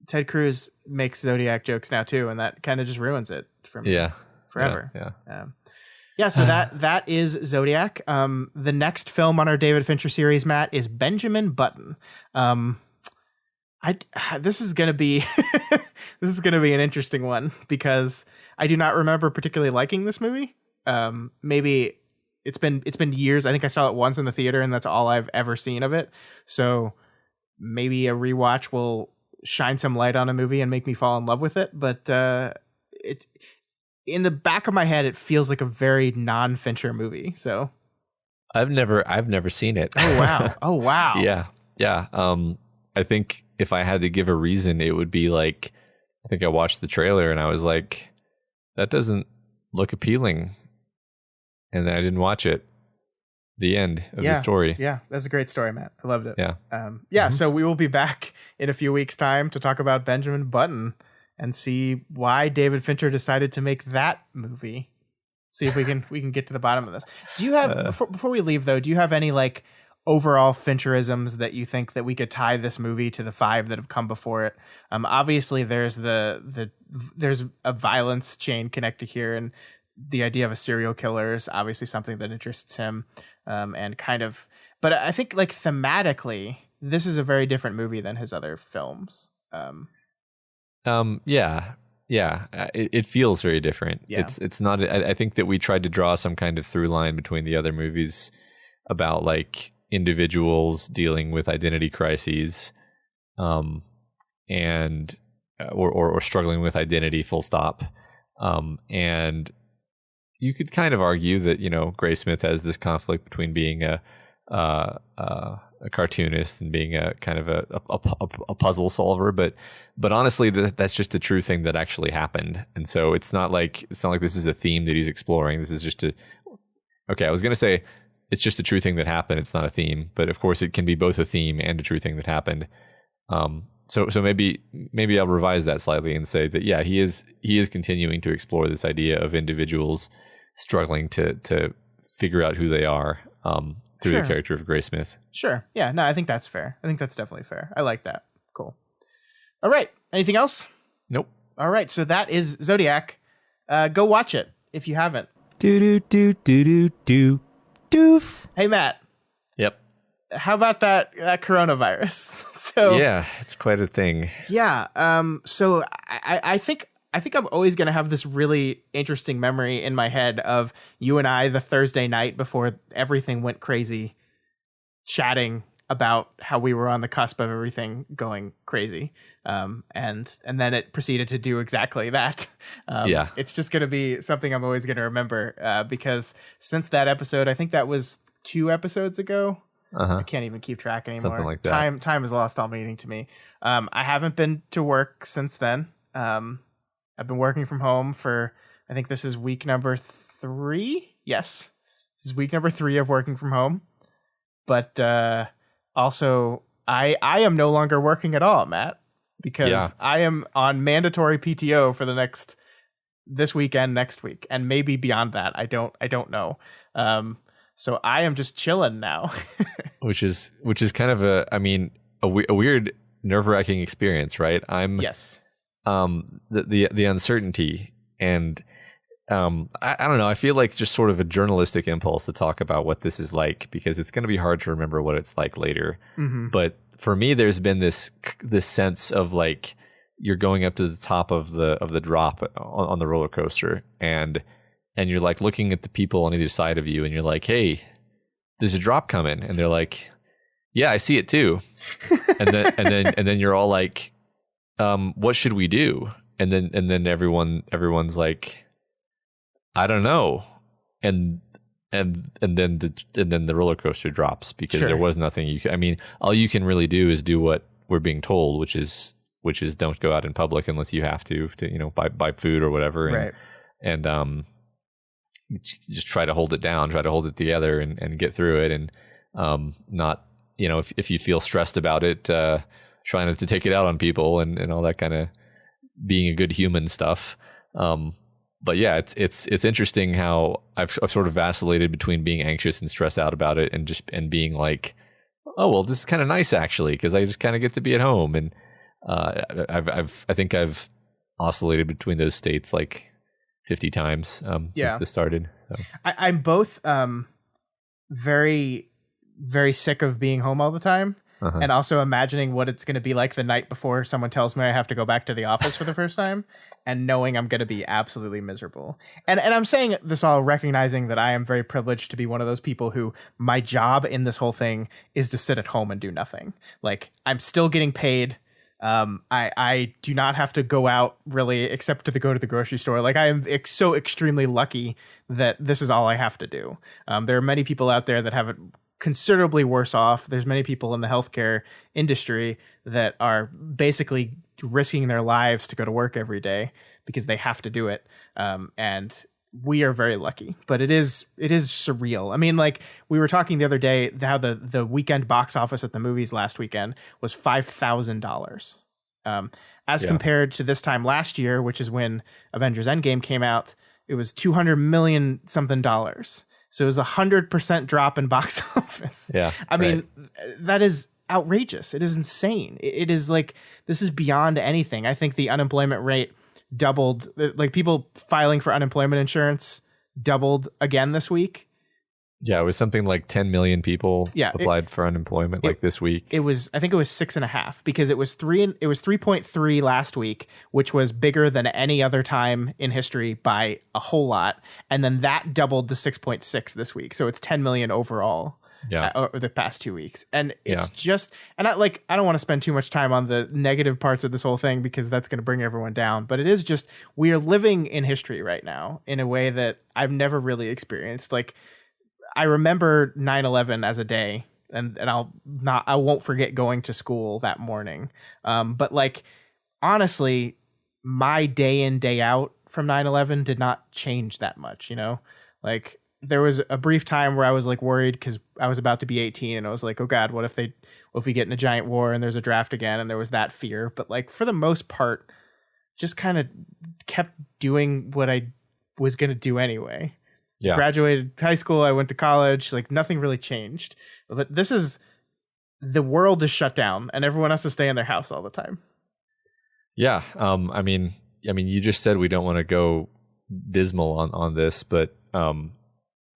Ted Cruz makes Zodiac jokes now too, and that kind of just ruins it for me. Forever. So that is Zodiac. The next film on our David Fincher series, Matt, is Benjamin Button. This is gonna be an interesting one, because I do not remember particularly liking this movie. Maybe it's been years. I think I saw it once in the theater, and that's all I've ever seen of it. So maybe a rewatch will shine some light on a movie and make me fall in love with it. But it, in the back of my head, it feels like a very non-Fincher movie. So I've never seen it. Oh wow. Yeah. I think if I had to give a reason, it would be like, I think I watched the trailer and I was like, that doesn't look appealing, and then I didn't watch it. The end of the story. Yeah, that's a great story, Matt. I loved it. Yeah. So we will be back in a few weeks' time to talk about Benjamin Button and see why David Fincher decided to make that movie. See if we can get to the bottom of this. Do you have before we leave though? Do you have any like overall Fincherisms that you think that we could tie this movie to the 5 that have come before it? Obviously, there's there's a violence chain connected here, and the idea of a serial killer is obviously something that interests him. And kind of, but I think like thematically, this is a very different movie than his other films. It feels very different. Yeah. It's not. I think that we tried to draw some kind of through line between the other movies about like individuals dealing with identity crises, and or struggling with identity. Full stop. And you could kind of argue that, you know, Graysmith has this conflict between being a cartoonist and being a kind of a puzzle solver, but honestly, that's just a true thing that actually happened, and so it's not like this is a theme that he's exploring. This is just I was gonna say it's just a true thing that happened. It's not a theme, but of course it can be both a theme and a true thing that happened. So maybe I'll revise that slightly and say that he is continuing to explore this idea of individuals struggling to figure out who they are through the character of Graysmith. Sure. Yeah, no, I think that's fair. I think that's definitely fair. I like that. Cool. All right. Anything else? Nope. All right. So that is Zodiac. Go watch it if you haven't. Doof. Hey, Matt. Yep. How about that coronavirus? So yeah, it's quite a thing. Yeah. So I think I'm always going to have this really interesting memory in my head of you and I the Thursday night before everything went crazy, chatting about how we were on the cusp of everything going crazy. And then it proceeded to do exactly that. It's just going to be something I'm always going to remember because since that episode, I think that was 2 episodes ago. I can't even keep track anymore. Something like that. Time has lost all meaning to me. I haven't been to work since then. I've been working from home for, I think this is week number 3. Yes, this is week number 3 of working from home. But also, I am no longer working at all, Matt, because I am on mandatory PTO for the next this weekend, next week, and maybe beyond that. I don't know. So I am just chilling now. which is kind of a weird, nerve-wracking experience, right? Yes. The uncertainty, and I don't know. I feel like it's just sort of a journalistic impulse to talk about what this is like, because it's going to be hard to remember what it's like later. Mm-hmm. But for me, there's been this sense of like you're going up to the top of the drop on the roller coaster, and you're like looking at the people on either side of you, and you're like, "Hey, there's a drop coming," and they're like, "Yeah, I see it too," and then you're all like, "What should we do?" And then everyone's like, I don't know, and then the roller coaster drops because Sure. there was nothing you can. I mean, all you can really do is do what we're being told, which is don't go out in public unless you have to buy food or whatever, Right. and just try to hold it down, try to hold it together, and get through it, and not if you feel stressed about it, try not to take it out on people and all that kind of being a good human stuff. But yeah, it's interesting how I've sort of vacillated between being anxious and stressed out about it, and being like, oh well, this is kind of nice actually, because I just kind of get to be at home, and I think I've oscillated between those states like 50 times since this started. So. I'm both very, very sick of being home all the time. Uh-huh. And also imagining what it's going to be like the night before someone tells me I have to go back to the office for the first time, and knowing I'm going to be absolutely miserable. And I'm saying this all recognizing that I am very privileged to be one of those people who my job in this whole thing is to sit at home and do nothing. Like, I'm still getting paid. I do not have to go out really except to go to the grocery store. Like, I am so extremely lucky that this is all I have to do. There are many people out there that have it considerably worse off. There's many people in the healthcare industry that are basically risking their lives to go to work every day because they have to do it. And we are very lucky, but it is surreal. I mean, like, we were talking the other day how the weekend box office at the movies last weekend was $5,000. As compared to this time last year, which is when Avengers Endgame came out, it was $200 million something dollars. So it was 100% drop in box office. Yeah. I mean, that is outrageous. It is insane. It is like, this is beyond anything. I think the unemployment rate doubled. Like, people filing for unemployment insurance doubled again this week. Yeah, it was something like 10 million people applied for unemployment this week. I think it was 6.5, because it was 3.3 last week, which was bigger than any other time in history by a whole lot. And then that doubled to 6.6 this week. So it's 10 million overall. Over the past 2 weeks. And it's just, and I don't want to spend too much time on the negative parts of this whole thing, because that's going to bring everyone down. But it is just, we are living in history right now in a way that I've never really experienced. Like, I remember 9/11 as a day, and I won't forget going to school that morning. But like, honestly, my day in, day out from 9/11 did not change that much, Like, there was a brief time where I was like worried because I was about to be 18, and I was like, oh God, what if we get in a giant war and there's a draft again? And there was that fear. But like, for the most part, just kind of kept doing what I was going to do anyway. Yeah. Graduated high school, I went to college, like, nothing really changed. But the world is shut down and everyone has to stay in their house all the time. Yeah. I mean, you just said we don't want to go dismal on this, but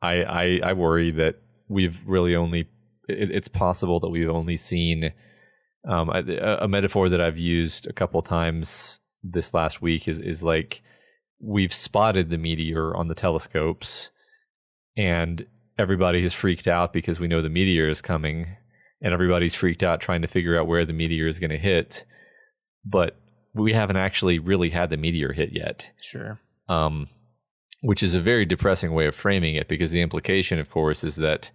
I worry that we've really only, it's possible that we've only seen a metaphor that I've used a couple times this last week is like, we've spotted the meteor on the telescopes, and everybody has freaked out because we know the meteor is coming, and everybody's freaked out trying to figure out where the meteor is going to hit. But we haven't actually really had the meteor hit yet. Sure. Which is a very depressing way of framing it, because the implication, of course, is that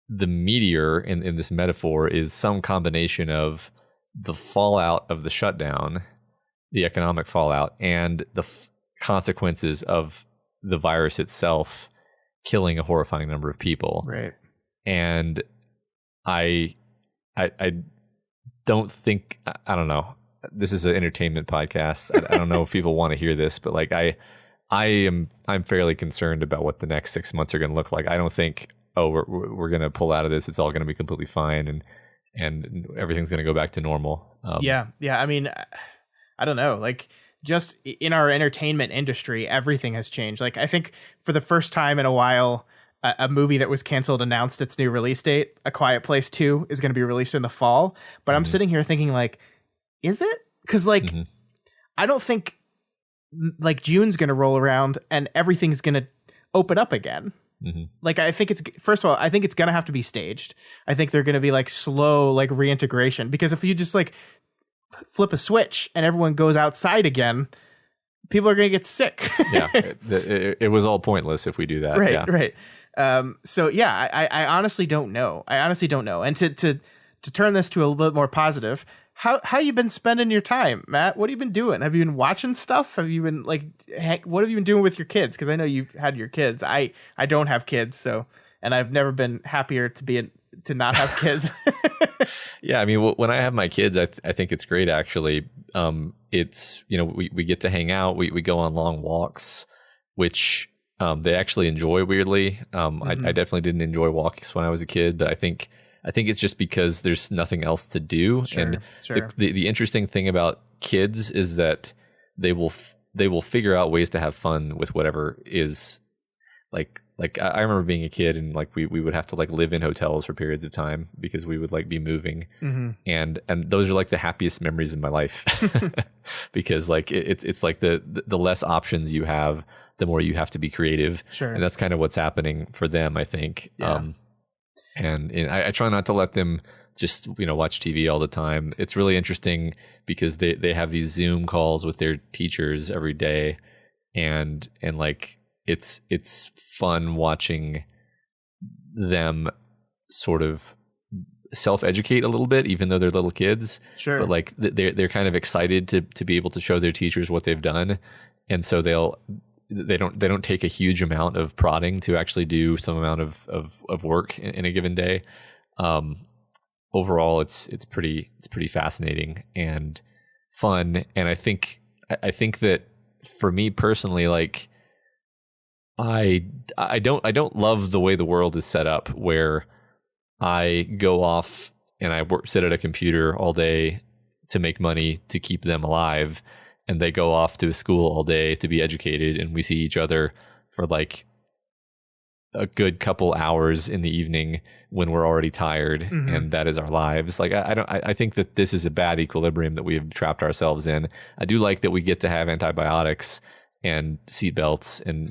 the meteor in this metaphor is some combination of the fallout of the shutdown, the economic fallout, and the consequences of the virus itself killing a horrifying number of people. Right. And I don't think, I don't know, this is an entertainment podcast. I don't know if people want to hear this, but like, I'm fairly concerned about what the next 6 months are going to look like. I don't think, we're going to pull out of this. It's all going to be completely fine and everything's going to go back to normal. Yeah. I mean, I don't know. Like, just in our entertainment industry, everything has changed. Like, I think for the first time in a while, a movie that was canceled announced its new release date. A Quiet Place 2 is going to be released in the fall. But I'm sitting here thinking, like, is it? Because, like, I don't think, like, June's going to roll around and everything's going to open up again. Like, I think first of all, I think it's going to have to be staged. I think they're going to be, like, slow, like, reintegration. Because if you just, like, flip a switch and everyone goes outside again, people are going to get sick. It was all pointless if we do that. Right. So yeah, I honestly don't know. And to turn this to a little bit more positive, how you been spending your time, Matt? What have you been doing? Have you been watching stuff? Have you been what have you been doing with your kids? Because I know you've had your kids. I don't have kids, and I've never been happier to not have kids. Yeah, I mean, when I have my kids, I think it's great, actually. It's, we get to hang out. We go on long walks, which they actually enjoy, weirdly. I definitely didn't enjoy walks when I was a kid, but I think it's just because there's nothing else to do. Sure. The interesting thing about kids is that they will figure out ways to have fun with whatever is like I remember being a kid and like we would have to like live in hotels for periods of time because we would like be moving, and those are like the happiest memories of my life because like it's like the less options you have, the more you have to be creative. Sure. And that's kind of what's happening for them, I think. Yeah. And I try not to let them just watch TV all the time. It's really interesting because they have these Zoom calls with their teachers every day, and like it's fun watching them sort of self-educate a little bit, even though they're little kids. Sure. But like they're kind of excited to be able to show their teachers what they've done, and so they don't take a huge amount of prodding to actually do some amount of work in a given day. Overall, it's pretty fascinating and fun, and I think that for me personally, like I don't love the way the world is set up, where I go off and I sit at a computer all day to make money to keep them alive, and they go off to a school all day to be educated, and we see each other for like a good couple hours in the evening when we're already tired, and that is our lives. Like I think that this is a bad equilibrium that we have trapped ourselves in. I do like that we get to have antibiotics and seatbelts and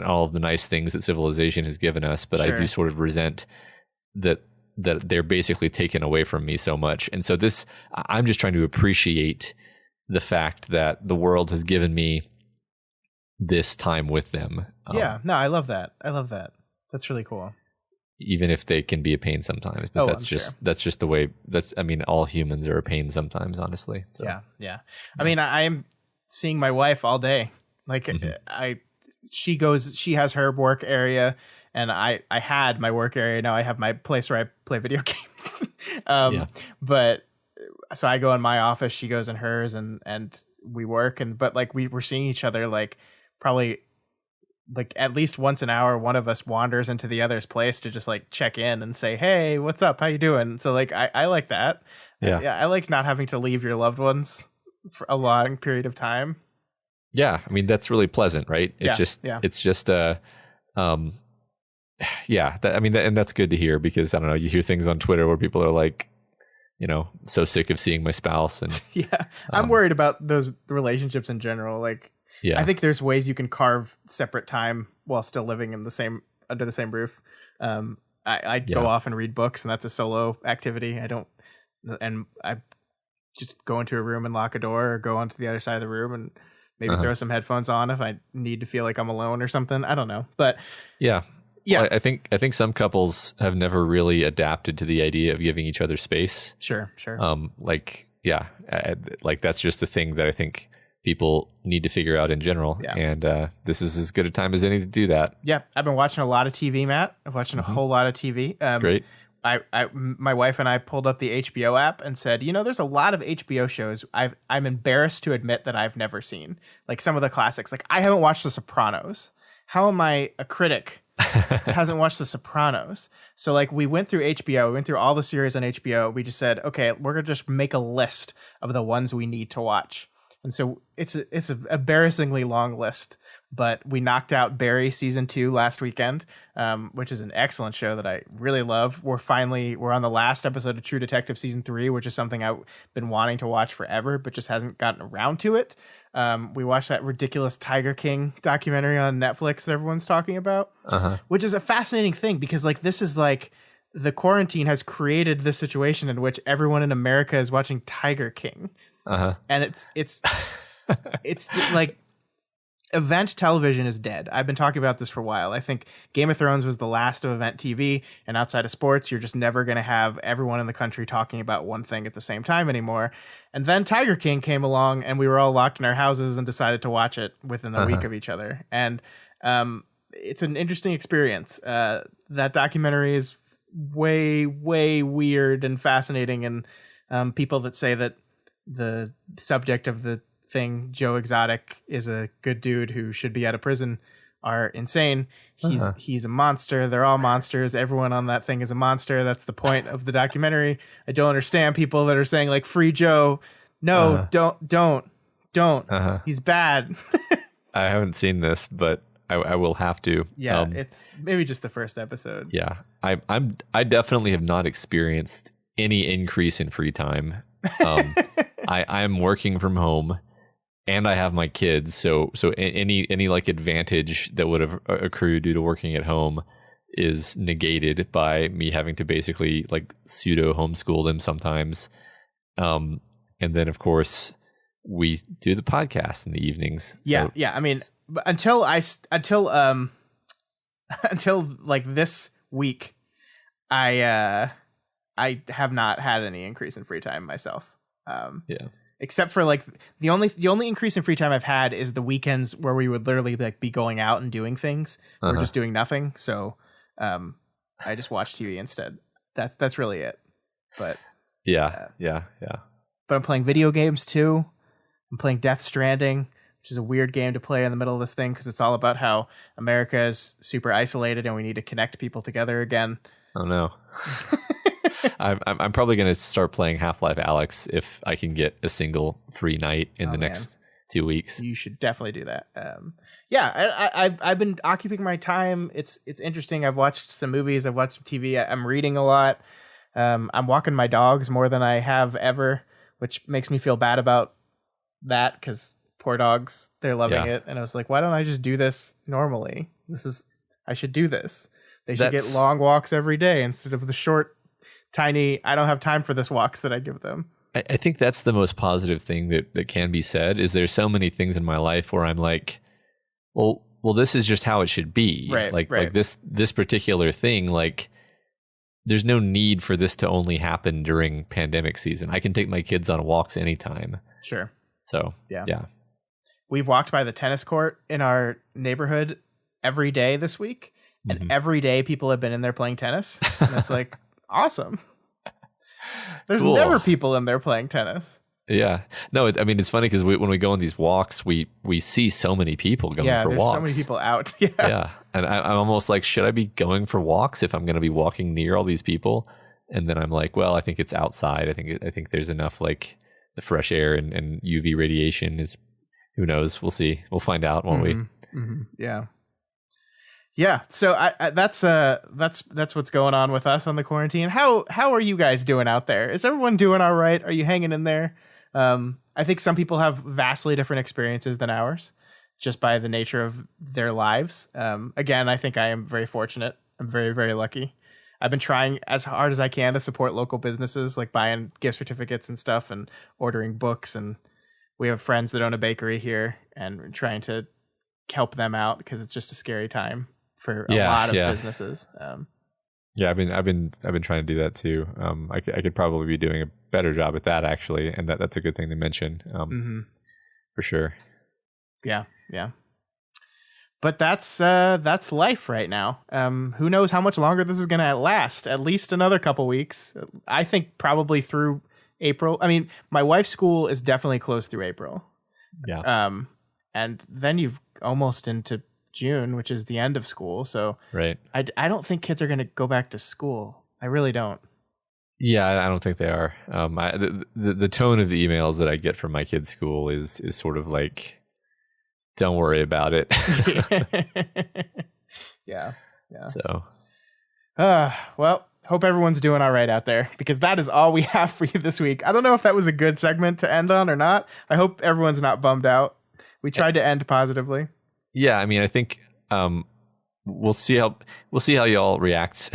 all of the nice things that civilization has given us, but sure. I do sort of resent that they're basically taken away from me so much. And so I'm just trying to appreciate the fact that the world has given me this time with them. Yeah, no, I love that. That's really cool. Even if they can be a pain sometimes, but that's just the way. All humans are a pain sometimes, honestly. So. Yeah. I mean, I'm seeing my wife all day. Like she has her work area, and I had my work area. Now I have my place where I play video games. But so I go in my office, she goes in hers, and we work. But like we're seeing each other like probably like at least once an hour. One of us wanders into the other's place to just like check in and say, "Hey, what's up? How you doing?" So like I like that. Yeah, I like not having to leave your loved ones for a long period of time. Yeah, I mean that's really pleasant, right? It's just and that's good to hear, because I don't know, you hear things on Twitter where people are like, so sick of seeing my spouse, and I'm worried about those relationships in general. Like, I think there's ways you can carve separate time while still living in under the same roof. I go off and read books, and that's a solo activity. I just go into a room and lock a door, or go onto the other side of the room and maybe throw some headphones on if I need to feel like I'm alone or something. I don't know, but yeah. Well, I think some couples have never really adapted to the idea of giving each other space. Sure. Like that's just a thing that I think people need to figure out in general. Yeah. And this is as good a time as any to do that. Yeah. I've been watching a lot of TV, Matt. I'm watching a whole lot of TV. Great. my wife and I pulled up the HBO app and said, there's a lot of HBO shows I'm embarrassed to admit that I've never seen. Like some of the classics. Like I haven't watched The Sopranos. How am I a critic that hasn't watched The Sopranos? So like we went through HBO, we went through all the series on HBO. We just said, okay, we're gonna just make a list of the ones we need to watch. And so it's an embarrassingly long list, but we knocked out Barry season 2 last weekend, which is an excellent show that I really love. We're on the last episode of True Detective season 3, which is something I've been wanting to watch forever, but just hasn't gotten around to it. We watched that ridiculous Tiger King documentary on Netflix that everyone's talking about, which is a fascinating thing because like this is like the quarantine has created this situation in which everyone in America is watching Tiger King. And it's like event television is dead. I've been talking about this for a while. I think Game of Thrones was the last of event TV, and outside of sports, you're just never going to have everyone in the country talking about one thing at the same time anymore. And then Tiger King came along, and we were all locked in our houses and decided to watch it within a week of each other. And it's an interesting experience. That documentary is way, way weird and fascinating, and people that say that the subject of the thing, Joe Exotic, is a good dude who should be out of prison are insane. He's a monster. They're all monsters. Everyone on that thing is a monster. That's the point of the documentary. I don't understand people that are saying like free Joe. No, don't. He's bad. I haven't seen this, but I will have to. Yeah, it's maybe just the first episode. Yeah, I definitely have not experienced any increase in free time. I'm working from home, and I have my kids, so any like advantage that would have accrued due to working at home is negated by me having to basically like pseudo homeschool them sometimes. And then of course we do the podcast in the evenings. Yeah, yeah. I mean, until like this week, I have not had any increase in free time myself. Except for like the only increase in free time I've had is the weekends where we would literally like be going out and doing things. We're just doing nothing. So I just watch TV instead. That's really it. But yeah. But I'm playing video games too. I'm playing Death Stranding, which is a weird game to play in the middle of this thing because it's all about how America is super isolated and we need to connect people together again. Oh no. I'm probably going to start playing Half-Life Alyx if I can get a single free night in the next 2 weeks. You should definitely do that. I've been occupying my time. It's interesting. I've watched some movies. I've watched some TV. I'm reading a lot. I'm walking my dogs more than I have ever, which makes me feel bad about that because poor dogs, they're loving it. And I was like, why don't I just do this normally? I should do this. They should get long walks every day instead of the short, tiny, I don't have time for this walks that I give them. I think that's the most positive thing that can be said is there's so many things in my life where I'm like, well, this is just how it should be. Right. Like this particular thing, like there's no need for this to only happen during pandemic season. I can take my kids on walks anytime. Sure. So, yeah. We've walked by the tennis court in our neighborhood every day this week. And every day people have been in there playing tennis. And it's like, awesome. There's never people in there playing tennis. Yeah. No, I mean, it's funny because when we go on these walks, we see so many people going for walks. Yeah, there's so many people out. Yeah. And I'm almost like, should I be going for walks if I'm going to be walking near all these people? And then I'm like, well, I think it's outside. I think there's enough like the fresh air and UV radiation is, who knows? We'll see. We'll find out, won't we? Mm-hmm. Yeah. Yeah, so that's what's going on with us on the quarantine. How are you guys doing out there? Is everyone doing all right? Are you hanging in there? I think some people have vastly different experiences than ours, just by the nature of their lives. Again, I think I am very fortunate. I'm very, very lucky. I've been trying as hard as I can to support local businesses, like buying gift certificates and stuff, and ordering books. And we have friends that own a bakery here, and we're trying to help them out because it's just a scary time for a lot of businesses. Yeah, I've been trying to do that too. I could probably be doing a better job at that actually, and that's a good thing to mention. For sure. Yeah. But that's life right now. Who knows how much longer this is going to last? At least another couple weeks. I think probably through April. I mean, my wife's school is definitely closed through April. Yeah. And then you've almost into June, which is the end of school. So right. I don't think kids are going to go back to school. I really don't. Yeah, I don't think they are. The tone of the emails that I get from my kids' school is sort of like, don't worry about it. Yeah. So, well, hope everyone's doing all right out there, because that is all we have for you this week. I don't know if that was a good segment to end on or not. I hope everyone's not bummed out. We tried to end positively. Yeah, I mean, I think we'll see how y'all react,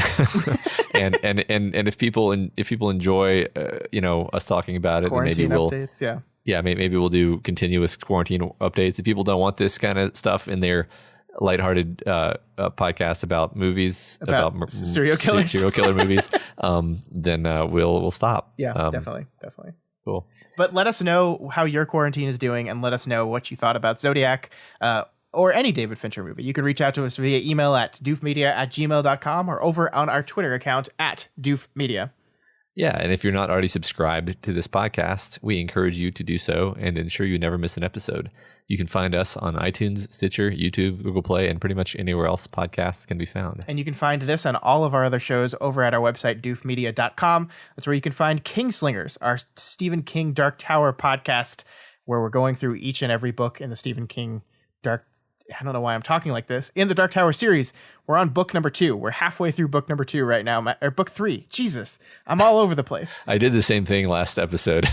and if people enjoy us talking about it, Quarantine then maybe we'll updates, maybe we'll do continuous quarantine updates. If people don't want this kind of stuff in their lighthearted podcast about movies, about serial killer movies, then we'll stop. Yeah, definitely. Cool. But let us know how your quarantine is doing, and let us know what you thought about Zodiac or any David Fincher movie. You can reach out to us via email at doofmedia@gmail.com or over on our Twitter account at doofmedia. Yeah, and if you're not already subscribed to this podcast, we encourage you to do so and ensure you never miss an episode. You can find us on iTunes, Stitcher, YouTube, Google Play, and pretty much anywhere else podcasts can be found. And you can find this and all of our other shows over at our website, doofmedia.com. That's where you can find Kingslingers, our Stephen King Dark Tower podcast, where we're going through each and every book in the Stephen King I don't know why I'm talking like this. In the Dark Tower series, we're on book number 2. We're halfway through book number 2 right now, or book 3. Jesus, I'm all over the place. I did the same thing last episode.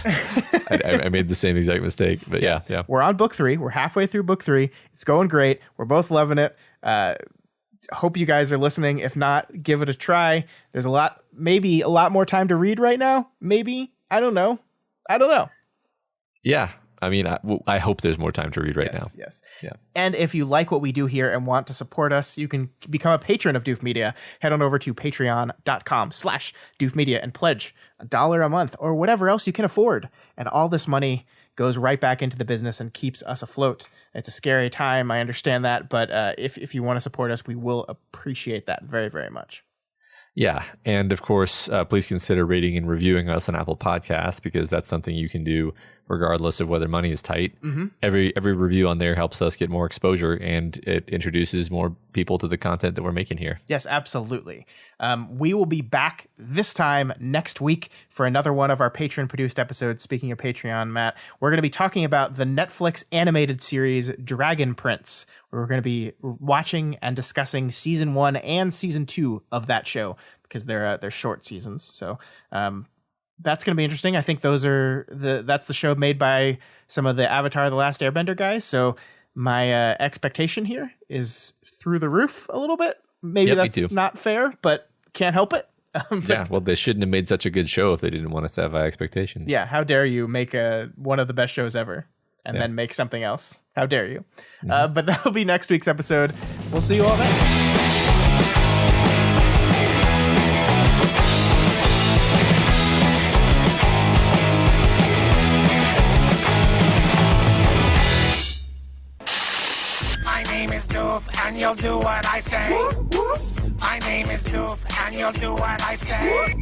I made the same exact mistake, but yeah. We're on book 3. We're halfway through book 3. It's going great. We're both loving it. Hope you guys are listening. If not, give it a try. There's maybe a lot more time to read right now. Maybe. I don't know. Yeah. I mean, I hope there's more time to read now. Yes. Yeah. And if you like what we do here and want to support us, you can become a patron of Doof Media. Head on over to patreon.com/doofmedia and pledge $1 a month or whatever else you can afford. And all this money goes right back into the business and keeps us afloat. It's a scary time. I understand that. But if you want to support us, we will appreciate that very, very much. Yeah. And of course, please consider rating and reviewing us on Apple Podcasts, because that's something you can do regardless of whether money is tight. Mm-hmm. Every review on there helps us get more exposure, and it introduces more people to the content that we're making here. Yes, absolutely. We will be back this time next week for another one of our patron-produced episodes. Speaking of Patreon, Matt, we're going to be talking about the Netflix animated series Dragon Prince. We're going to be watching and discussing season 1 and season 2 of that show, because they're short seasons. So that's going to be interesting. I think that's the show made by some of the Avatar: The Last Airbender guys. So my expectation here is through the roof a little bit. Maybe that's not fair, but can't help it. Yeah, well, they shouldn't have made such a good show if they didn't want us to have high expectations. Yeah, how dare you make one of the best shows ever and then make something else? How dare you? Mm-hmm. But that'll be next week's episode. We'll see you all then. And you'll do what I say. My name is Doof, and you'll do what I say.